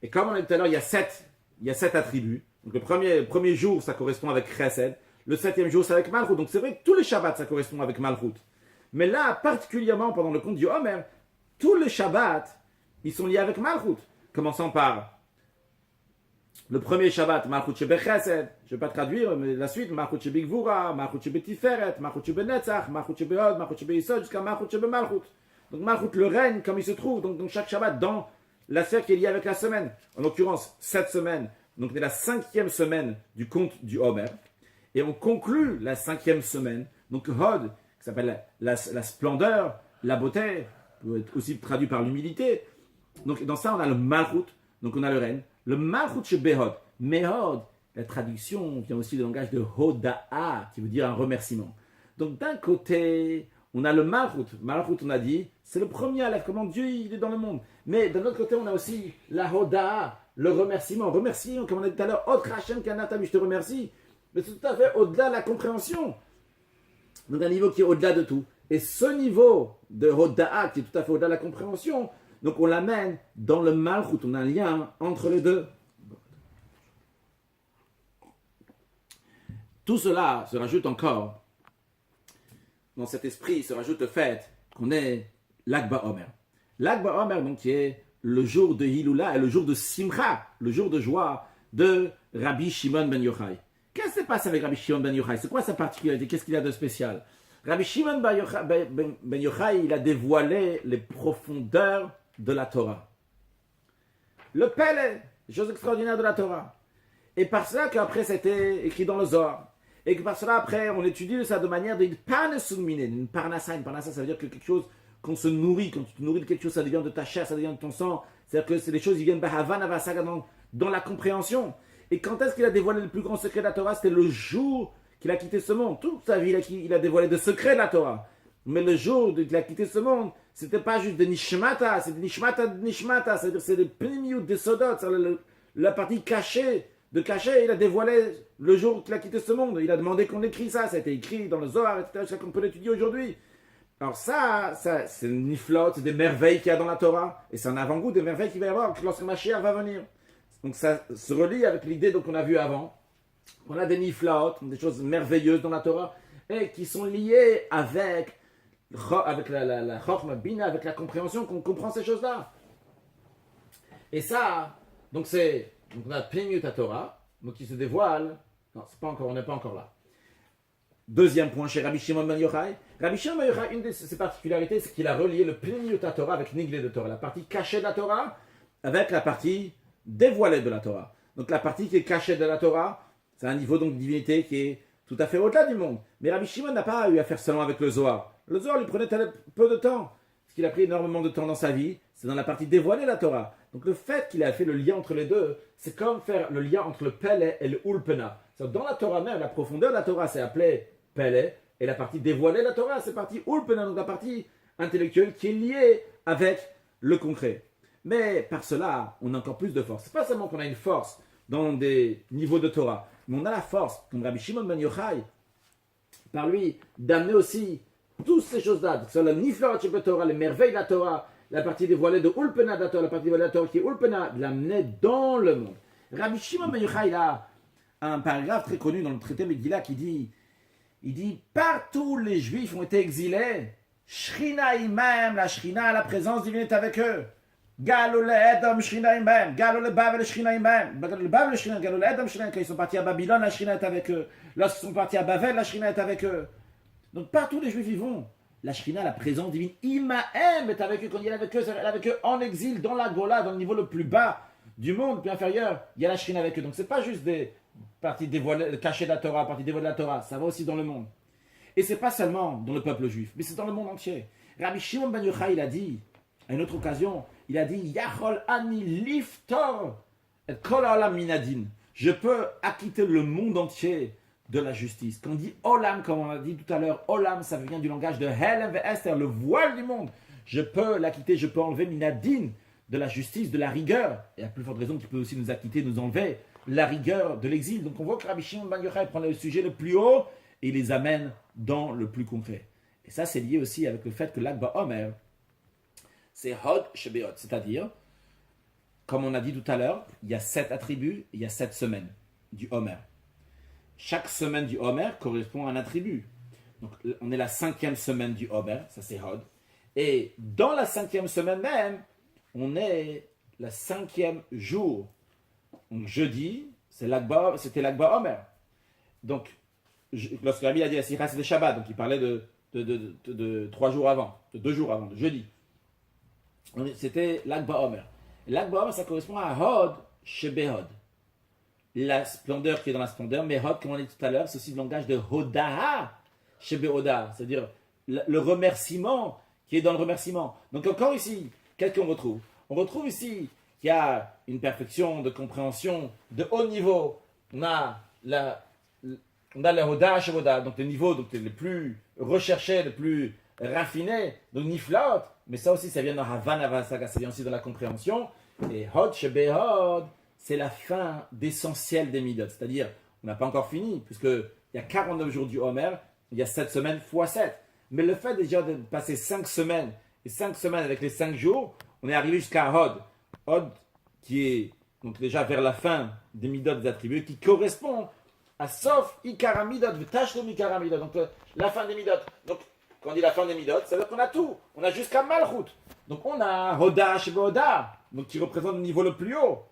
Et comme on a dit tout à l'heure, il y a sept attributs. Donc le premier jour, ça correspond avec Chesed. Le 7e jour, c'est avec Malchut. Donc c'est vrai que tous les Shabbats, ça correspond avec Malchut. Mais là, particulièrement pendant le compte du Homer, tous les Shabbats, ils sont liés avec Malchut. Commençant par le premier Shabbat, Malchut Shebe Chesed. Je ne vais pas traduire, mais la suite, Malchut Shebe Gvura, Malchut Shebe Tiferet, Malchut Shebe Netzach, Malchut Shebe Hod, Malchut Shebe Yisod, jusqu'à Malchut Shebe Malchut. Donc Malchut, le règne, comme il se trouve, donc chaque Shabbat, dans la sphère qui est liée avec la semaine. En l'occurrence, cette semaine, donc on est la 5e semaine du compte du Homer. Et on conclut la 5e semaine, donc Hod, qui s'appelle la splendeur, la beauté, peut être aussi traduit par l'humilité. Donc dans ça, on a le Malchut, donc on a le règne. Le Malchut chez Behod. Mehod, la traduction vient aussi du langage de Hoda'a, qui veut dire un remerciement. Donc d'un côté, on a le Malchut. Malchut, on a dit, c'est le premier Aleph, comment Dieu il est dans le monde. Mais d'un autre côté, on a aussi la Hoda'a, le remerciement. Remerciement, comme on a dit tout à l'heure, Od Hashem Kanatami, je te remercie. Mais c'est tout à fait au-delà de la compréhension. Donc un niveau qui est au-delà de tout. Et ce niveau de Hoda'a, qui est tout à fait au-delà de la compréhension, donc on l'amène dans le Malchut. On a un lien entre les deux. Tout cela se rajoute encore. Dans cet esprit se rajoute le fait qu'on est l'Akba Omer. L'Akba Omer, donc, qui est le jour de Hiloula et le jour de Simcha, le jour de joie de Rabbi Shimon ben Yochai. Qu'est-ce qui se passe avec Rabbi Shimon ben Yochai? C'est quoi sa particularité? Qu'est-ce qu'il a de spécial? Rabbi Shimon ben Yochai, il a dévoilé les profondeurs de la Torah. Le Pélé, les choses extraordinaires de la Torah. Et par cela qu'après c'était écrit dans le Zohar. Et que par cela après on étudie ça de manière d'une parnassun mine, une parnassa. Une parnassa, ça veut dire que quelque chose qu'on se nourrit. Quand tu te nourris de quelque chose, ça devient de ta chair, ça devient de ton sang. C'est-à-dire que c'est des choses qui viennent dans la compréhension. Et quand est-ce qu'il a dévoilé le plus grand secret de la Torah? C'était le jour qu'il a quitté ce monde. Toute sa vie, il a dévoilé de secrets de la Torah. Mais le jour qu'il a quitté ce monde, c'était pas juste des nishmata, c'est des nishmata de nishmata, c'est-à-dire c'est des pnimiut, des sodot, c'est la partie cachée, il a dévoilé le jour qu'il a quitté ce monde. Il a demandé qu'on écrit ça, ça a été écrit dans le Zohar, etc., ça qu'on peut l'étudier aujourd'hui. Alors ça c'est une niflot, c'est des merveilles qu'il y a dans la Torah, et c'est un avant-goût des merveilles qu'il va y avoir lorsque Mashiach va venir. Donc ça se relie avec l'idée qu'on a vue avant. On a des niflaot, des choses merveilleuses dans la Torah, et qui sont liées avec la chokma bina, avec la compréhension qu'on comprend ces choses-là. Et ça, donc on a Pnimiut Torah, donc qui se dévoile. Non, on n'est pas encore là. Deuxième point chez Rabbi Shimon Ben Yochai. Rabbi Shimon Ben Yochai, une de ses particularités, c'est qu'il a relié le Pnimiut Torah avec Niglé de Torah, la partie cachée de la Torah, avec la partie dévoilée de la Torah. Donc la partie qui est cachée de la Torah, c'est un niveau donc de divinité qui est tout à fait au-delà du monde. Mais Rabbi Shimon n'a pas eu à faire seulement avec le Zohar. Le Zohar lui prenait peu de temps. Ce qu'il a pris énormément de temps dans sa vie, c'est dans la partie dévoilée de la Torah. Donc le fait qu'il a fait le lien entre les deux, c'est comme faire le lien entre le Pele et le Ulpena. Dans la Torah même, la profondeur de la Torah, c'est appelé Pele, et la partie dévoilée de la Torah, c'est la partie Ulpena, donc la partie intellectuelle qui est liée avec le concret. Mais par cela, on a encore plus de force. C'est pas seulement qu'on a une force dans des niveaux de Torah, mais on a la force, comme Rabbi Shimon Ben Yochai, par lui, d'amener aussi toutes ces choses-là, que ce soit la niflot de Torah, les merveilles de la Torah, la partie dévoilée de Ulpena de la Torah, la partie dévoilée de la Torah qui est Ulpena, de l'amener dans le monde. Rabbi Shimon Ben Yochai, il a un paragraphe très connu dans le traité Megillah qui dit, partout les Juifs ont été exilés, Shrina imam, la Shrina, la présence divine est avec eux. Galou le Edom, Shrina imam, Galou le Babel, Shrina imam, le Babel, Shrina, Galou le Edom, Shrina, quand ils sont partis à Babylone, la Shrina est avec eux. Lorsqu'ils sont partis à Babel, la Shrina est avec eux. Donc partout les Juifs y vont. La Shrina, la présence divine, Imaem est avec eux. Quand il est avec eux, elle est avec eux en exil, dans la Gola, dans le niveau le plus bas du monde, plus inférieur. Il y a la Shrina avec eux. Donc c'est pas juste des parties dévoilées, cachées de la Torah, parties dévoilées de la Torah. Ça va aussi dans le monde. Et c'est pas seulement dans le peuple juif, mais c'est dans le monde entier. Rabbi Shimon Ben Yochai, il a dit, à une autre occasion, il a dit, Yachol ani liftor et kol haolam minadin. Je peux acquitter le monde entier de la justice. Quand on dit Olam, comme on a dit tout à l'heure, Olam, ça vient du langage de Helem ve Esther, le voile du monde. Je peux l'acquitter, je peux enlever Minadin, de la justice, de la rigueur. Et à plus forte raison qu'il peut aussi nous acquitter, nous enlever la rigueur de l'exil. Donc on voit que Rabbi Shimon Ben Yochai prend le sujet le plus haut et il les amène dans le plus concret. Et ça, c'est lié aussi avec le fait que l'Akba Omer, c'est Hod Shebeot, c'est-à-dire, comme on a dit tout à l'heure, il y a 7 attributs, il y a 7 semaines du Omer. Chaque semaine du Homer correspond à un attribut. Donc, on est la 5e semaine du Homer, ça c'est Hod. Et dans la 5e semaine même, on est le 5e jour. Donc, jeudi, c'était l'Akba Homer. Donc, lorsque Rabbi a dit la Sikha, c'était Shabbat, donc il parlait de 3 jours avant, de 2 jours avant, de jeudi. C'était l'Akba Homer. L'Akba Homer, ça correspond à Hod Shebehod. La splendeur qui est dans la splendeur, mais Hod, comme on a dit tout à l'heure, c'est aussi le langage de Hodaha, Shebehoda, c'est-à-dire le remerciement qui est dans le remerciement. Donc encore ici, qu'est-ce qu'on retrouve? On retrouve ici qu'il y a une perfection de compréhension de haut niveau. On a le Hodaha, Shebehoda, donc le niveau donc, le plus recherché, le plus raffiné, donc Niflaot, mais ça aussi, ça vient dans Havana Vasaga, ça vient aussi dans la compréhension. Et Hod, Shebehod, c'est la fin d'essentiel des Midot. C'est-à-dire, on n'a pas encore fini, puisqu'il y a 49 jours du Homer, il y a 7 semaines x 7. Mais le fait déjà de passer 5 semaines, et 5 semaines avec les 5 jours, on est arrivé jusqu'à Hod. Hod, qui est donc déjà vers la fin des Midot des attributs, qui correspond à Sof Ikara Midot, Tashlum Ikara Midot, donc la fin des Midot. Donc, quand on dit la fin des Midot, ça veut dire qu'on a tout. On a jusqu'à Malchut. Donc, on a Hoda Sheboda, donc qui représente le niveau le plus haut.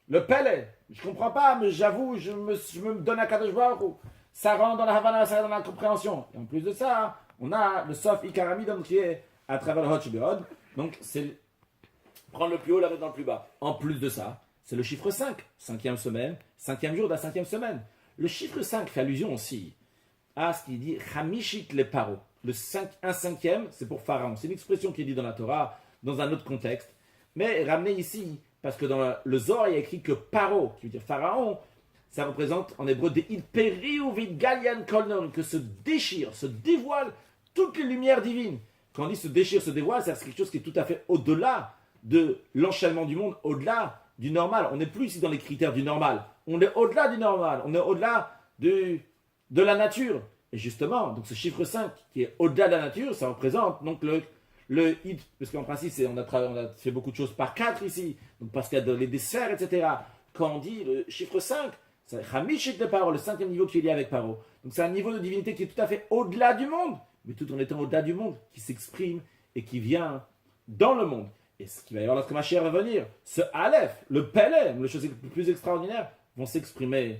Le Pele, je ne comprends pas, mais j'avoue, je me donne à Kadosh Baruch Hu. Ça rentre dans la Havana, ça rentre dans la compréhension. Et en plus de ça, on a le Sof Ikaramidon qui est à travers le Hod Shebehod. Donc, c'est prendre le plus haut, la mettre dans le plus bas. En plus de ça, c'est le chiffre 5, 5e semaine, 5e jour de la 5e semaine. Le chiffre 5 fait allusion aussi à ce qu'il dit Chamishit le paro. un cinquième, c'est pour Pharaon. C'est une expression qui est dite dans la Torah, dans un autre contexte. Mais ramenée ici, parce que dans le Zohar, il y a écrit que Paro, qui veut dire Pharaon, ça représente en hébreu des Peri ou Galian Kolnon, que se déchire, se dévoile toutes les lumières divines. Quand on dit se déchire, se dévoile, c'est quelque chose qui est tout à fait au-delà de l'enchaînement du monde, au-delà du normal. On n'est plus ici dans les critères du normal. On est au-delà du normal. On est au-delà de la nature. Et justement, donc ce chiffre 5 qui est au-delà de la nature, ça représente donc le hit, parce qu'en principe, on a fait beaucoup de choses par 4 ici, donc parce qu'il y a des sphères, etc. Quand on dit le chiffre 5, c'est Hamishik de Paro, le 5e niveau qui est lié avec Paro. Donc c'est un niveau de divinité qui est tout à fait au-delà du monde, mais tout en étant au-delà du monde, qui s'exprime et qui vient dans le monde. Et ce qui va y avoir lorsque Mashiach va venir, ce Aleph, le Pelé, les choses les plus extraordinaires, vont s'exprimer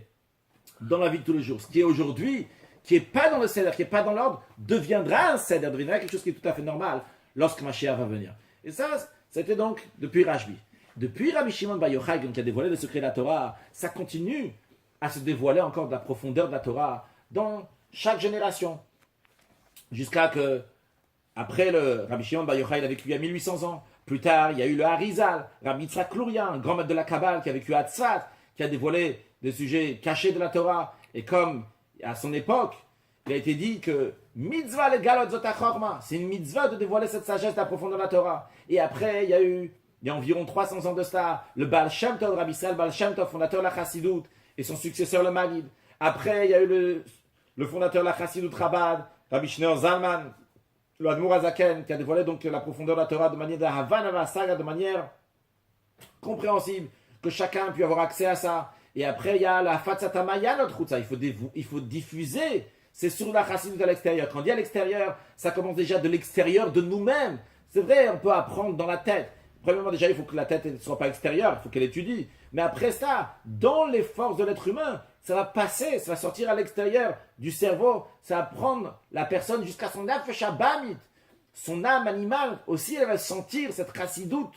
dans la vie de tous les jours. Ce qui est aujourd'hui, qui n'est pas dans le Seder, qui n'est pas dans l'ordre, deviendra un Seder, deviendra quelque chose qui est tout à fait normal lorsque Mashiach va venir. Et ça, c'était donc depuis Rashbi. Depuis Rabbi Shimon Bar Yochai, qui a dévoilé le secret de la Torah, ça continue à se dévoiler encore de la profondeur de la Torah dans chaque génération. Jusqu'à que, après le Rabbi Shimon Bar Yochai, il a vécu il y a 1800 ans. Plus tard, il y a eu le Harizal, Rabbi Yitzhak Luria, un grand maître de la Kabbale qui a vécu à Tzfat, qui a dévoilé des sujets cachés de la Torah. Et comme à son époque, il a été dit que mitzvah le galot zot hachorma, c'est une mitzvah de dévoiler cette sagesse de la profondeur de la Torah. Et après, il y a environ 300 ans de cela, le Baal Shem Tov, Rabbi Israël Baal Shem Tov, fondateur de la Chassidut, et son successeur le Maggid. Après, il y a eu le fondateur de la Chassidut Chabad, Rabbi Shneur Zalman, le Admour Azaken, qui a dévoilé donc la profondeur de la Torah de manière d'Havana Saga, de manière compréhensible, que chacun puisse avoir accès à ça. Et après, il y a la Fatsatamaya, notre route, ça. Il faut diffuser. C'est sur la Chassidut à l'extérieur. Quand on dit à l'extérieur, ça commence déjà de l'extérieur de nous-mêmes. C'est vrai, on peut apprendre dans la tête. Premièrement, déjà, il faut que la tête ne soit pas extérieure, il faut qu'elle étudie. Mais après ça, dans les forces de l'être humain, ça va passer, ça va sortir à l'extérieur du cerveau, ça va prendre la personne jusqu'à son nefesh habamit. Son âme animale aussi, elle va sentir cette chassidoute.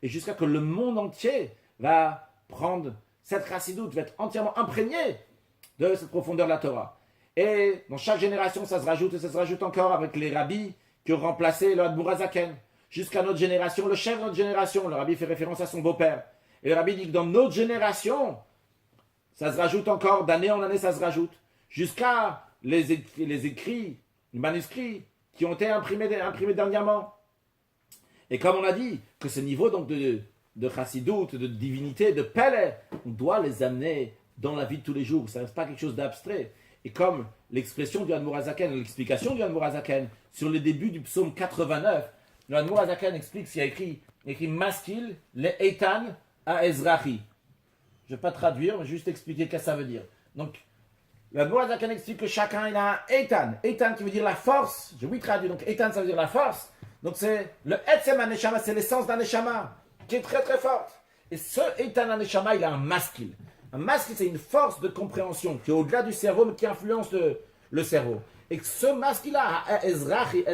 Et jusqu'à que le monde entier va prendre cette chassidoute, va être entièrement imprégné de cette profondeur de la Torah. Et dans chaque génération, ça se rajoute et ça se rajoute encore avec les rabbis qui ont remplacé le Admour Hazaken. Jusqu'à notre génération, le chef de notre génération, le rabbi fait référence à son beau-père. Et le rabbi dit que dans notre génération, ça se rajoute encore, d'année en année, ça se rajoute. Jusqu'à les écrits, les manuscrits qui ont été imprimés dernièrement. Et comme on a dit, que ce niveau donc de chassidoute, de divinité, de pele, on doit les amener dans la vie de tous les jours. Ça ne reste pas quelque chose d'abstrait. Et comme l'expression du Admour Hazaken, l'explication du Admour Hazaken sur le début du psaume 89, le Admour Hazaken explique ce qu'il y a écrit Maskil le Eitan à Ezrahi. Je ne vais pas traduire, mais juste expliquer ce que ça veut dire. Donc, le Admour Hazaken explique que chacun il a un Eitan. Eitan qui veut dire la force. Je vais traduire. Donc, Eitan ça veut dire la force. Donc, c'est le Etzem Aneshama, c'est l'essence d'un Neshama qui est très très forte. Et ce Eitan Aneshama, il a un Maskil. Un maskil, c'est une force de compréhension qui est au-delà du cerveau, mais qui influence le cerveau. Et ce maskil-là, Ezrahi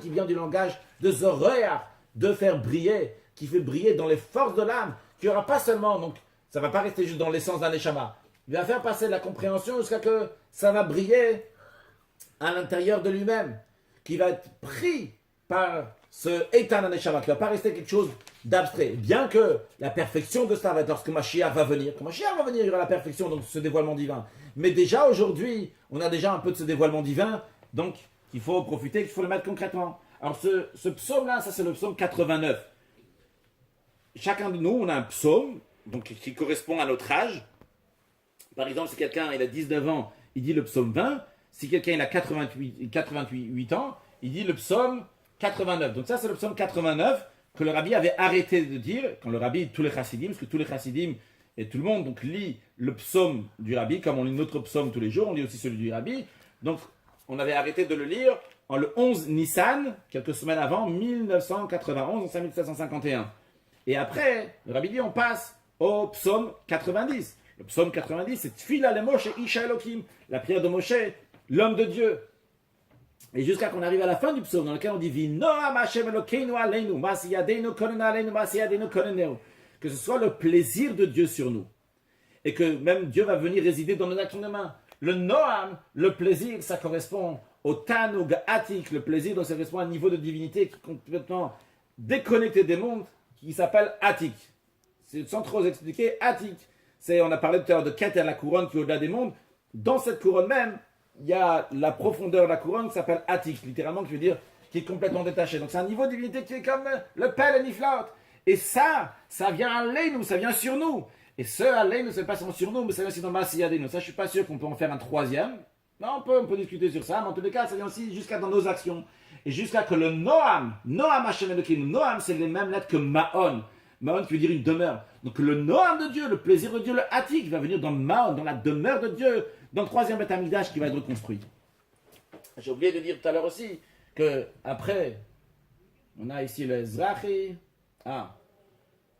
qui vient du langage de Zoréa, de faire briller, qui fait briller dans les forces de l'âme, qui aura pas seulement, donc ça ne va pas rester juste dans l'essence d'un Neshama, il va faire passer la compréhension jusqu'à que ça va briller à l'intérieur de lui-même, qui va être pris par ce Eitan Neshama, qui ne va pas rester quelque chose d'abstrait. Bien que la perfection de ça va être lorsque Mashiach va venir. Quand Mashiach va venir, il y aura la perfection, donc ce dévoilement divin. Mais déjà aujourd'hui, on a déjà un peu de ce dévoilement divin, donc il faut profiter, qu'il faut le mettre concrètement. Alors ce psaume-là, ça c'est le psaume 89. Chacun de nous, on a un psaume donc, qui correspond à notre âge. Par exemple, si quelqu'un il a 19 ans, il dit le psaume 20. Si quelqu'un il a 88 ans, il dit le psaume 89. Donc ça c'est le psaume 89 que le rabbi avait arrêté de dire, quand le rabbi, tous les chassidim, parce que tous les chassidim et tout le monde donc lit le psaume du rabbi, comme on lit notre psaume tous les jours, on lit aussi celui du rabbi. Donc on avait arrêté de le lire en le 11 Nissan, quelques semaines avant, 1991, en 5751. Et après, le rabbi dit, on passe au psaume 90. Le psaume 90, c'est Tfila le Moshe Isha Elohim, la prière de Moshe, l'homme de Dieu. Et jusqu'à qu'on arrive à la fin du psaume, dans lequel on dit Vinoam Hashem Elokeinu aleinu, masiyadenu konena aleinu, masiyadenu koneneu. Que ce soit le plaisir de Dieu sur nous. Et que même Dieu va venir résider dans nos actions de main. Le Noam, le plaisir, ça correspond Otanug Atik, le plaisir doit s'adresser à un niveau de divinité qui est complètement déconnecté des mondes, qui s'appelle Atik. Sans trop expliquer, Atik, on a parlé tout à l'heure de Keter, la couronne qui est au-delà des mondes. Dans cette couronne même, il y a la profondeur de la couronne qui s'appelle Atik, littéralement, qui veut dire qui est complètement détaché. Donc c'est un niveau de divinité qui est comme le Pèle et Niflaot. Et ça vient à nous, ça vient sur nous. Et ce Aleinu, c'est pas seulement sur nous, mais ça vient aussi dans Masiyadenu. Ça, je suis pas sûr qu'on peut en faire un troisième. Non, on peut discuter sur ça, mais en tous les cas, ça vient aussi jusqu'à dans nos actions. Et jusqu'à que le Noam Hashem Elokim, Noam, c'est les mêmes lettres que Maon. Maon qui veut dire une demeure. Donc le Noam de Dieu, le plaisir de Dieu, le Hatik, va venir dans Maon, dans la demeure de Dieu, dans le troisième Beth Amikdash qui va être reconstruit. J'ai oublié de dire tout à l'heure aussi que après, on a ici le Ezrachi. Ah,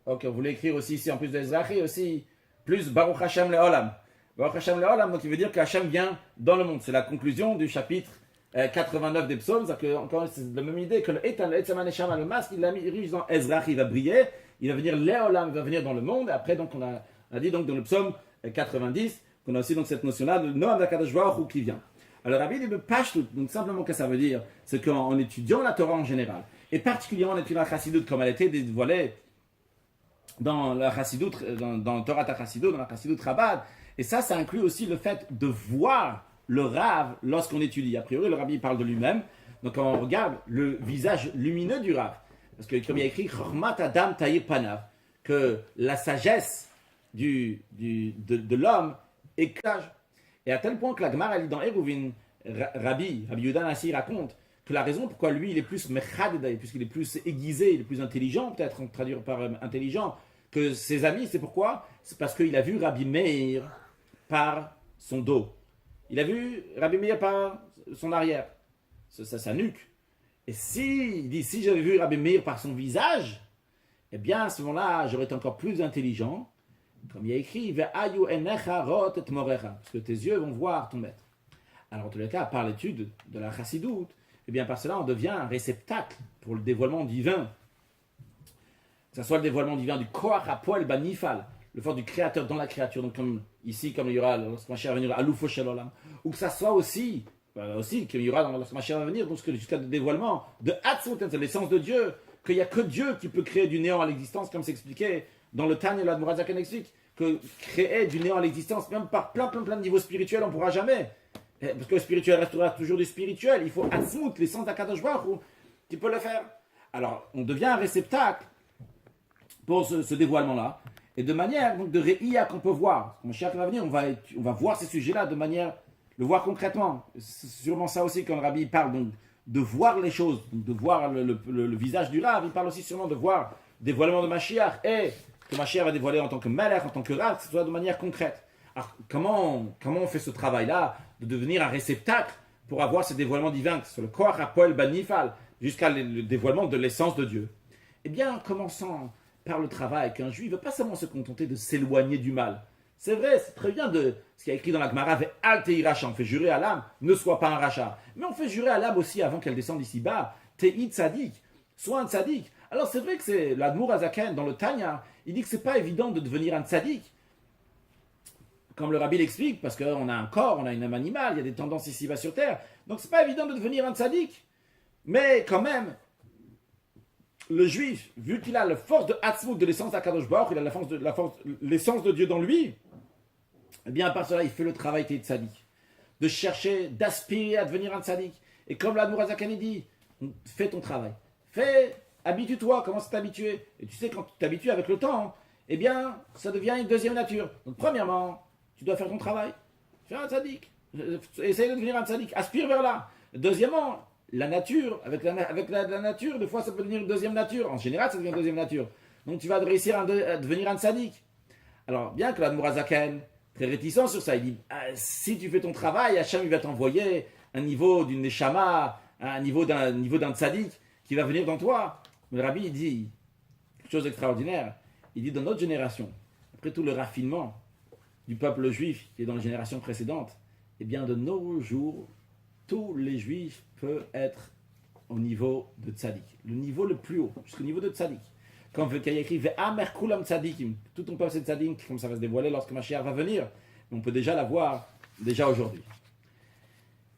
ok, on voulait écrire aussi ici, en plus de Ezrachi, aussi, plus Baruch Hashem Leolam. Baruch Hashem Leolam, donc il veut dire qu'Hashem vient dans le monde. C'est la conclusion du chapitre 89 des psaumes. Encore, c'est la même idée que le Etan, le Etzaman Neshama, le masque, il l'a mis riche dans Ezrachi, il va briller, il va venir Leolam, il va venir dans le monde. Et après, donc, on a dit donc dans le psaume 90, qu'on a aussi donc cette notion-là de Noam d'Akadosh Baruch Hu qui vient. Alors, Rabbi dit, donc simplement, qu'est-ce que ça veut dire? C'est qu'en étudiant la Torah en général, et particulièrement en étudiant la Chassidut comme elle a été dévoilée dans la Chassidut, dans Torah Chassidut, dans la Chassidut Chabad, et ça inclut aussi le fait de voir le Rav lorsqu'on étudie. A priori, le Rabbi parle de lui-même, donc quand on regarde le visage lumineux du Rav, parce que comme il y a écrit, Chormat Adam Taïr Panav, que la sagesse de l'homme éclage. Et à tel point que la Gemara, elle dit dans Eruvin, Rabbi Yehuda Nassi raconte que la raison pourquoi lui il est plus mechadedai, puisqu'il est plus aiguisé, il est plus intelligent, peut-être on traduire par intelligent, que ses amis, c'est pourquoi? C'est parce qu'il a vu Rabbi Meir par son dos. Il a vu Rabbi Meir par son arrière, sa nuque. Et il dit, si j'avais vu Rabbi Meir par son visage, eh bien à ce moment-là, j'aurais été encore plus intelligent. Comme il y a écrit, parce que tes yeux vont voir ton maître. Alors, en tous les cas, par l'étude de la Chassidut, eh bien, par cela, on devient un réceptacle pour le dévoilement divin. Que ce soit le dévoilement divin du Koach HaPoel Banifal, le force du Créateur dans la créature, donc comme ici, comme il y aura lorsque Mashiach va venir à Loufo Shel Olam, ou que ça soit aussi comme il y aura lorsque Mashiach va venir, donc jusqu'à le dévoilement de Hatzmut, c'est l'essence de Dieu, qu'il n'y a que Dieu qui peut créer du néant à l'existence, comme c'est expliqué dans le Tanya, l'Admorat Zaken explique que créer du néant à l'existence, même par plein de niveaux spirituels, on ne pourra jamais. Parce que le spirituel restera toujours du spirituel. Il faut Atzmut, l'essence d'Akadosh Baruch Hu, qui peut le faire. Alors, on devient un réceptacle pour ce dévoilement-là. Et de manière donc, de réia qu'on peut voir. Quand Mashiach va venir, on va voir ces sujets-là de manière, le voir concrètement. C'est sûrement ça aussi quand le Rabbi parle donc, de voir les choses, donc, de voir le visage du Rav. Il parle aussi sûrement de voir le dévoilement de Mashiach et que Mashiach va dévoiler en tant que Melech, en tant que Rav, que ce soit de manière concrète. Alors, comment on fait ce travail-là, de devenir un réceptacle pour avoir ce dévoilement divin, sur le Koach HaPoel Banifal, jusqu'à le dévoilement de l'essence de Dieu? Eh bien, commençant par le travail, qu'un juif ne veut pas seulement se contenter de s'éloigner du mal. C'est vrai, c'est très bien de ce qui est écrit dans la Gemara, Al Tei Racha, on fait jurer à l'âme, ne sois pas un rachat. Mais on fait jurer à l'âme aussi, avant qu'elle descende ici-bas, Tei Tzadik, sois un tzadik. Alors c'est vrai que c'est l'Admour Azaken dans le Tanya, il dit que c'est pas évident de devenir un tzadik. Comme le Rabbi l'explique, parce qu'on a un corps, on a une âme animale, il y a des tendances ici-bas sur terre. Donc c'est pas évident de devenir un tzadik. Mais quand même, le juif, vu qu'il a la force de Hatzmut, de l'essence d'Akadosh Baruch, il a l'essence de Dieu dans lui, eh bien, à part cela, il fait le travail de tzadik. De chercher, d'aspirer à devenir un tzadik. Et comme l'Admour Azaken dit, fais ton travail. Habitue-toi, commence à t'habituer. Et tu sais, quand tu t'habitues avec le temps, eh bien, ça devient une deuxième nature. Donc, premièrement, tu dois faire ton travail. Fais un tzadik. Essaye de devenir un tzadik. Aspire vers là. Deuxièmement, la nature, avec la nature, des fois, ça peut devenir une deuxième nature. En général, ça devient une deuxième nature. Donc, tu vas réussir à devenir un tzadik. Alors, bien que l'Admour Azaken, très réticent sur ça, il dit, si tu fais ton travail, Hachem, il va t'envoyer un niveau d'une neshama, un niveau d'un tzadik qui va venir dans toi. Mais le Rabbi, il dit quelque chose d'extraordinaire. Il dit, dans notre génération, après tout le raffinement du peuple juif qui est dans les générations précédentes, eh bien, de nos jours, tous les juifs peuvent être au niveau de tzaddik. Le niveau le plus haut, jusqu'au niveau de tzaddik. Quand il y a écrit, Ve'amer kulam tzaddikim, tout ton peuple c'est tzaddik, comme ça va se dévoiler lorsque Mashiach va venir. On peut déjà la voir, déjà aujourd'hui.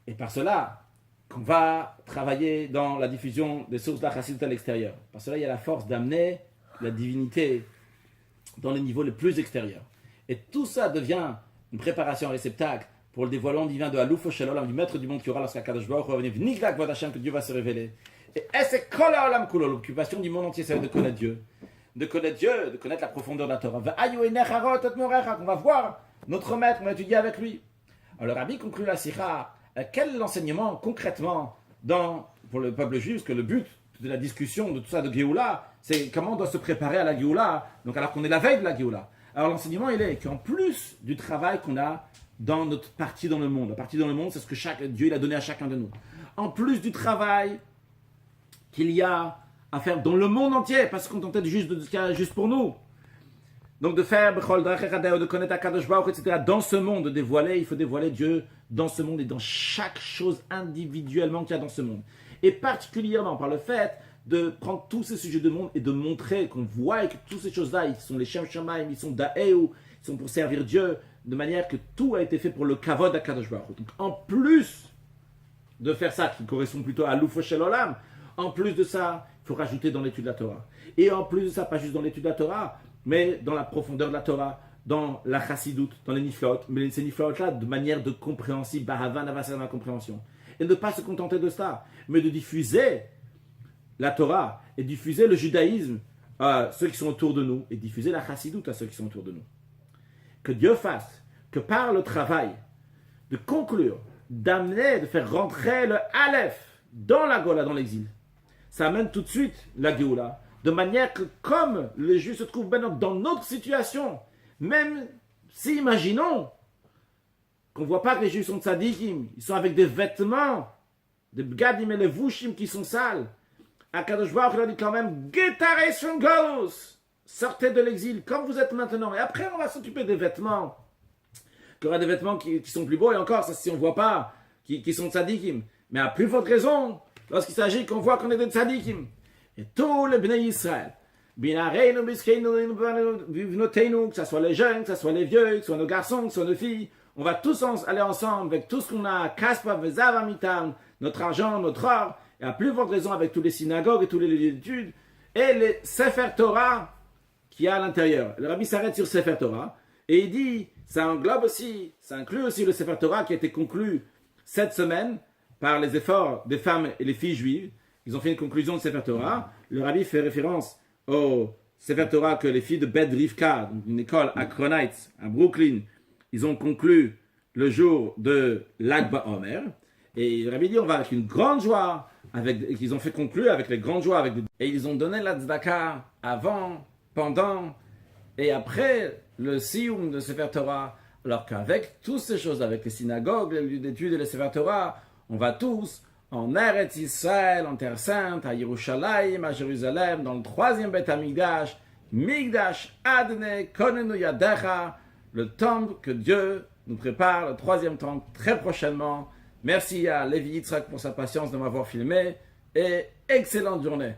Et par cela, qu'on va travailler dans la diffusion des sources de la chassidut à l'extérieur. Parce que là, il y a la force d'amener la divinité dans les niveaux les plus extérieurs. Et tout ça devient une préparation, un réceptacle pour le dévoilement divin de Alouf Shel Olam, du maître du monde qui aura lorsqu'à Kadosh Baruch Hu va venir, Nigla Kvod Hashem, que Dieu va se révéler. Et c'est Kol Haolam Kulo, l'occupation du monde entier, c'est de connaître Dieu. De connaître Dieu, de connaître la profondeur de la Torah. On va voir notre maître, on va étudier avec lui. Alors le Rabbi conclut la Sikha. Quel est l'enseignement concrètement pour le peuple juif? Que le but de la discussion de tout ça de Géoula, c'est comment on doit se préparer à la Géoula, donc alors qu'on est la veille de la Géoula. Alors l'enseignement, il est qu'en plus du travail qu'on a dans notre partie dans le monde, la partie dans le monde, c'est ce que Dieu il a donné à chacun de nous. En plus du travail qu'il y a à faire dans le monde entier, pas se contenter juste de ce qu'il y a juste pour nous. Donc de faire, de connaître Akadosh Baruch Hu, etc. Dans ce monde, de dévoiler, il faut dévoiler Dieu dans ce monde et dans chaque chose individuellement qu'il y a dans ce monde. Et particulièrement par le fait de prendre tous ces sujets de monde et de montrer qu'on voit que toutes ces choses-là, ils sont les Shem Shamaim, ils sont Da'eu, ils sont pour servir Dieu, de manière que tout a été fait pour le Kavod Akadosh Baruch Hu. Donc en plus de faire ça, qui correspond plutôt à l'Ouf Shel Olam, en plus de ça, il faut rajouter dans l'étude de la Torah. Et en plus de ça, pas juste dans l'étude de la Torah, mais dans la profondeur de la Torah, dans la chassidut, dans les niflot, mais ces niflot-là de manière de compréhensible, bahavan, avasana, compréhension. Et ne pas se contenter de ça, mais de diffuser la Torah et diffuser le judaïsme à ceux qui sont autour de nous et diffuser la chassidut à ceux qui sont autour de nous. Que Dieu fasse que par le travail, de conclure, d'amener, de faire rentrer le Aleph dans la Gola, dans l'exil, ça amène tout de suite la Géoula. De manière que, comme les Juifs se trouvent maintenant dans notre situation, même si, imaginons, qu'on ne voit pas que les Juifs sont tzadikim, ils sont avec des vêtements, des bgadim et les vushim qui sont sales. Akadosh Baruch Hu a dit quand même, Getares from Golus, sortez de l'exil, comme vous êtes maintenant. Et après, on va s'occuper des vêtements. Il y aura des vêtements qui sont plus beaux, et encore, ça si on ne voit pas, qui sont tzadikim. Mais à plus forte raison, lorsqu'il s'agit qu'on voit qu'on est des tzadikim. Et tous les Bnei Israël, que ce soit les jeunes, que ce soit les vieux, que ce soit nos garçons, que ce soit nos filles, on va tous aller ensemble avec tout ce qu'on a, Kaspa, Vezava, Mitam, notre argent, notre or, et à plus forte raison avec tous les synagogues et tous les lieux d'études, et les Sefer Torah qu'il y a à l'intérieur. Le Rabbi s'arrête sur Sefer Torah, et il dit, ça englobe aussi, ça inclut aussi le Sefer Torah qui a été conclu cette semaine par les efforts des femmes et les filles juives. Ils ont fait une conclusion de Sefer Torah. Le Rabbi fait référence au Sefer Torah que les filles de Beth Rivka, une école à Cronites, à Brooklyn, ils ont conclu le jour de Lag BaOmer. Et le Rabbi dit, on va avec une grande joie, qu'ils ont fait conclure avec les grandes joies. Et ils ont donné la tzedaka avant, pendant et après le Sioum de Sefer Torah. Alors qu'avec toutes ces choses, avec les synagogues, les lieux d'études et les Sefer Torah, on va tous en Eretz Israël, en Terre Sainte, à Yerushalayim, à Jérusalem, dans le 3e Beth Hamikdash, Mikdash Adne Konenu Yadecha, le temple que Dieu nous prépare, le 3e temple, très prochainement. Merci à Lévi Yitzhak pour sa patience de m'avoir filmé et excellente journée.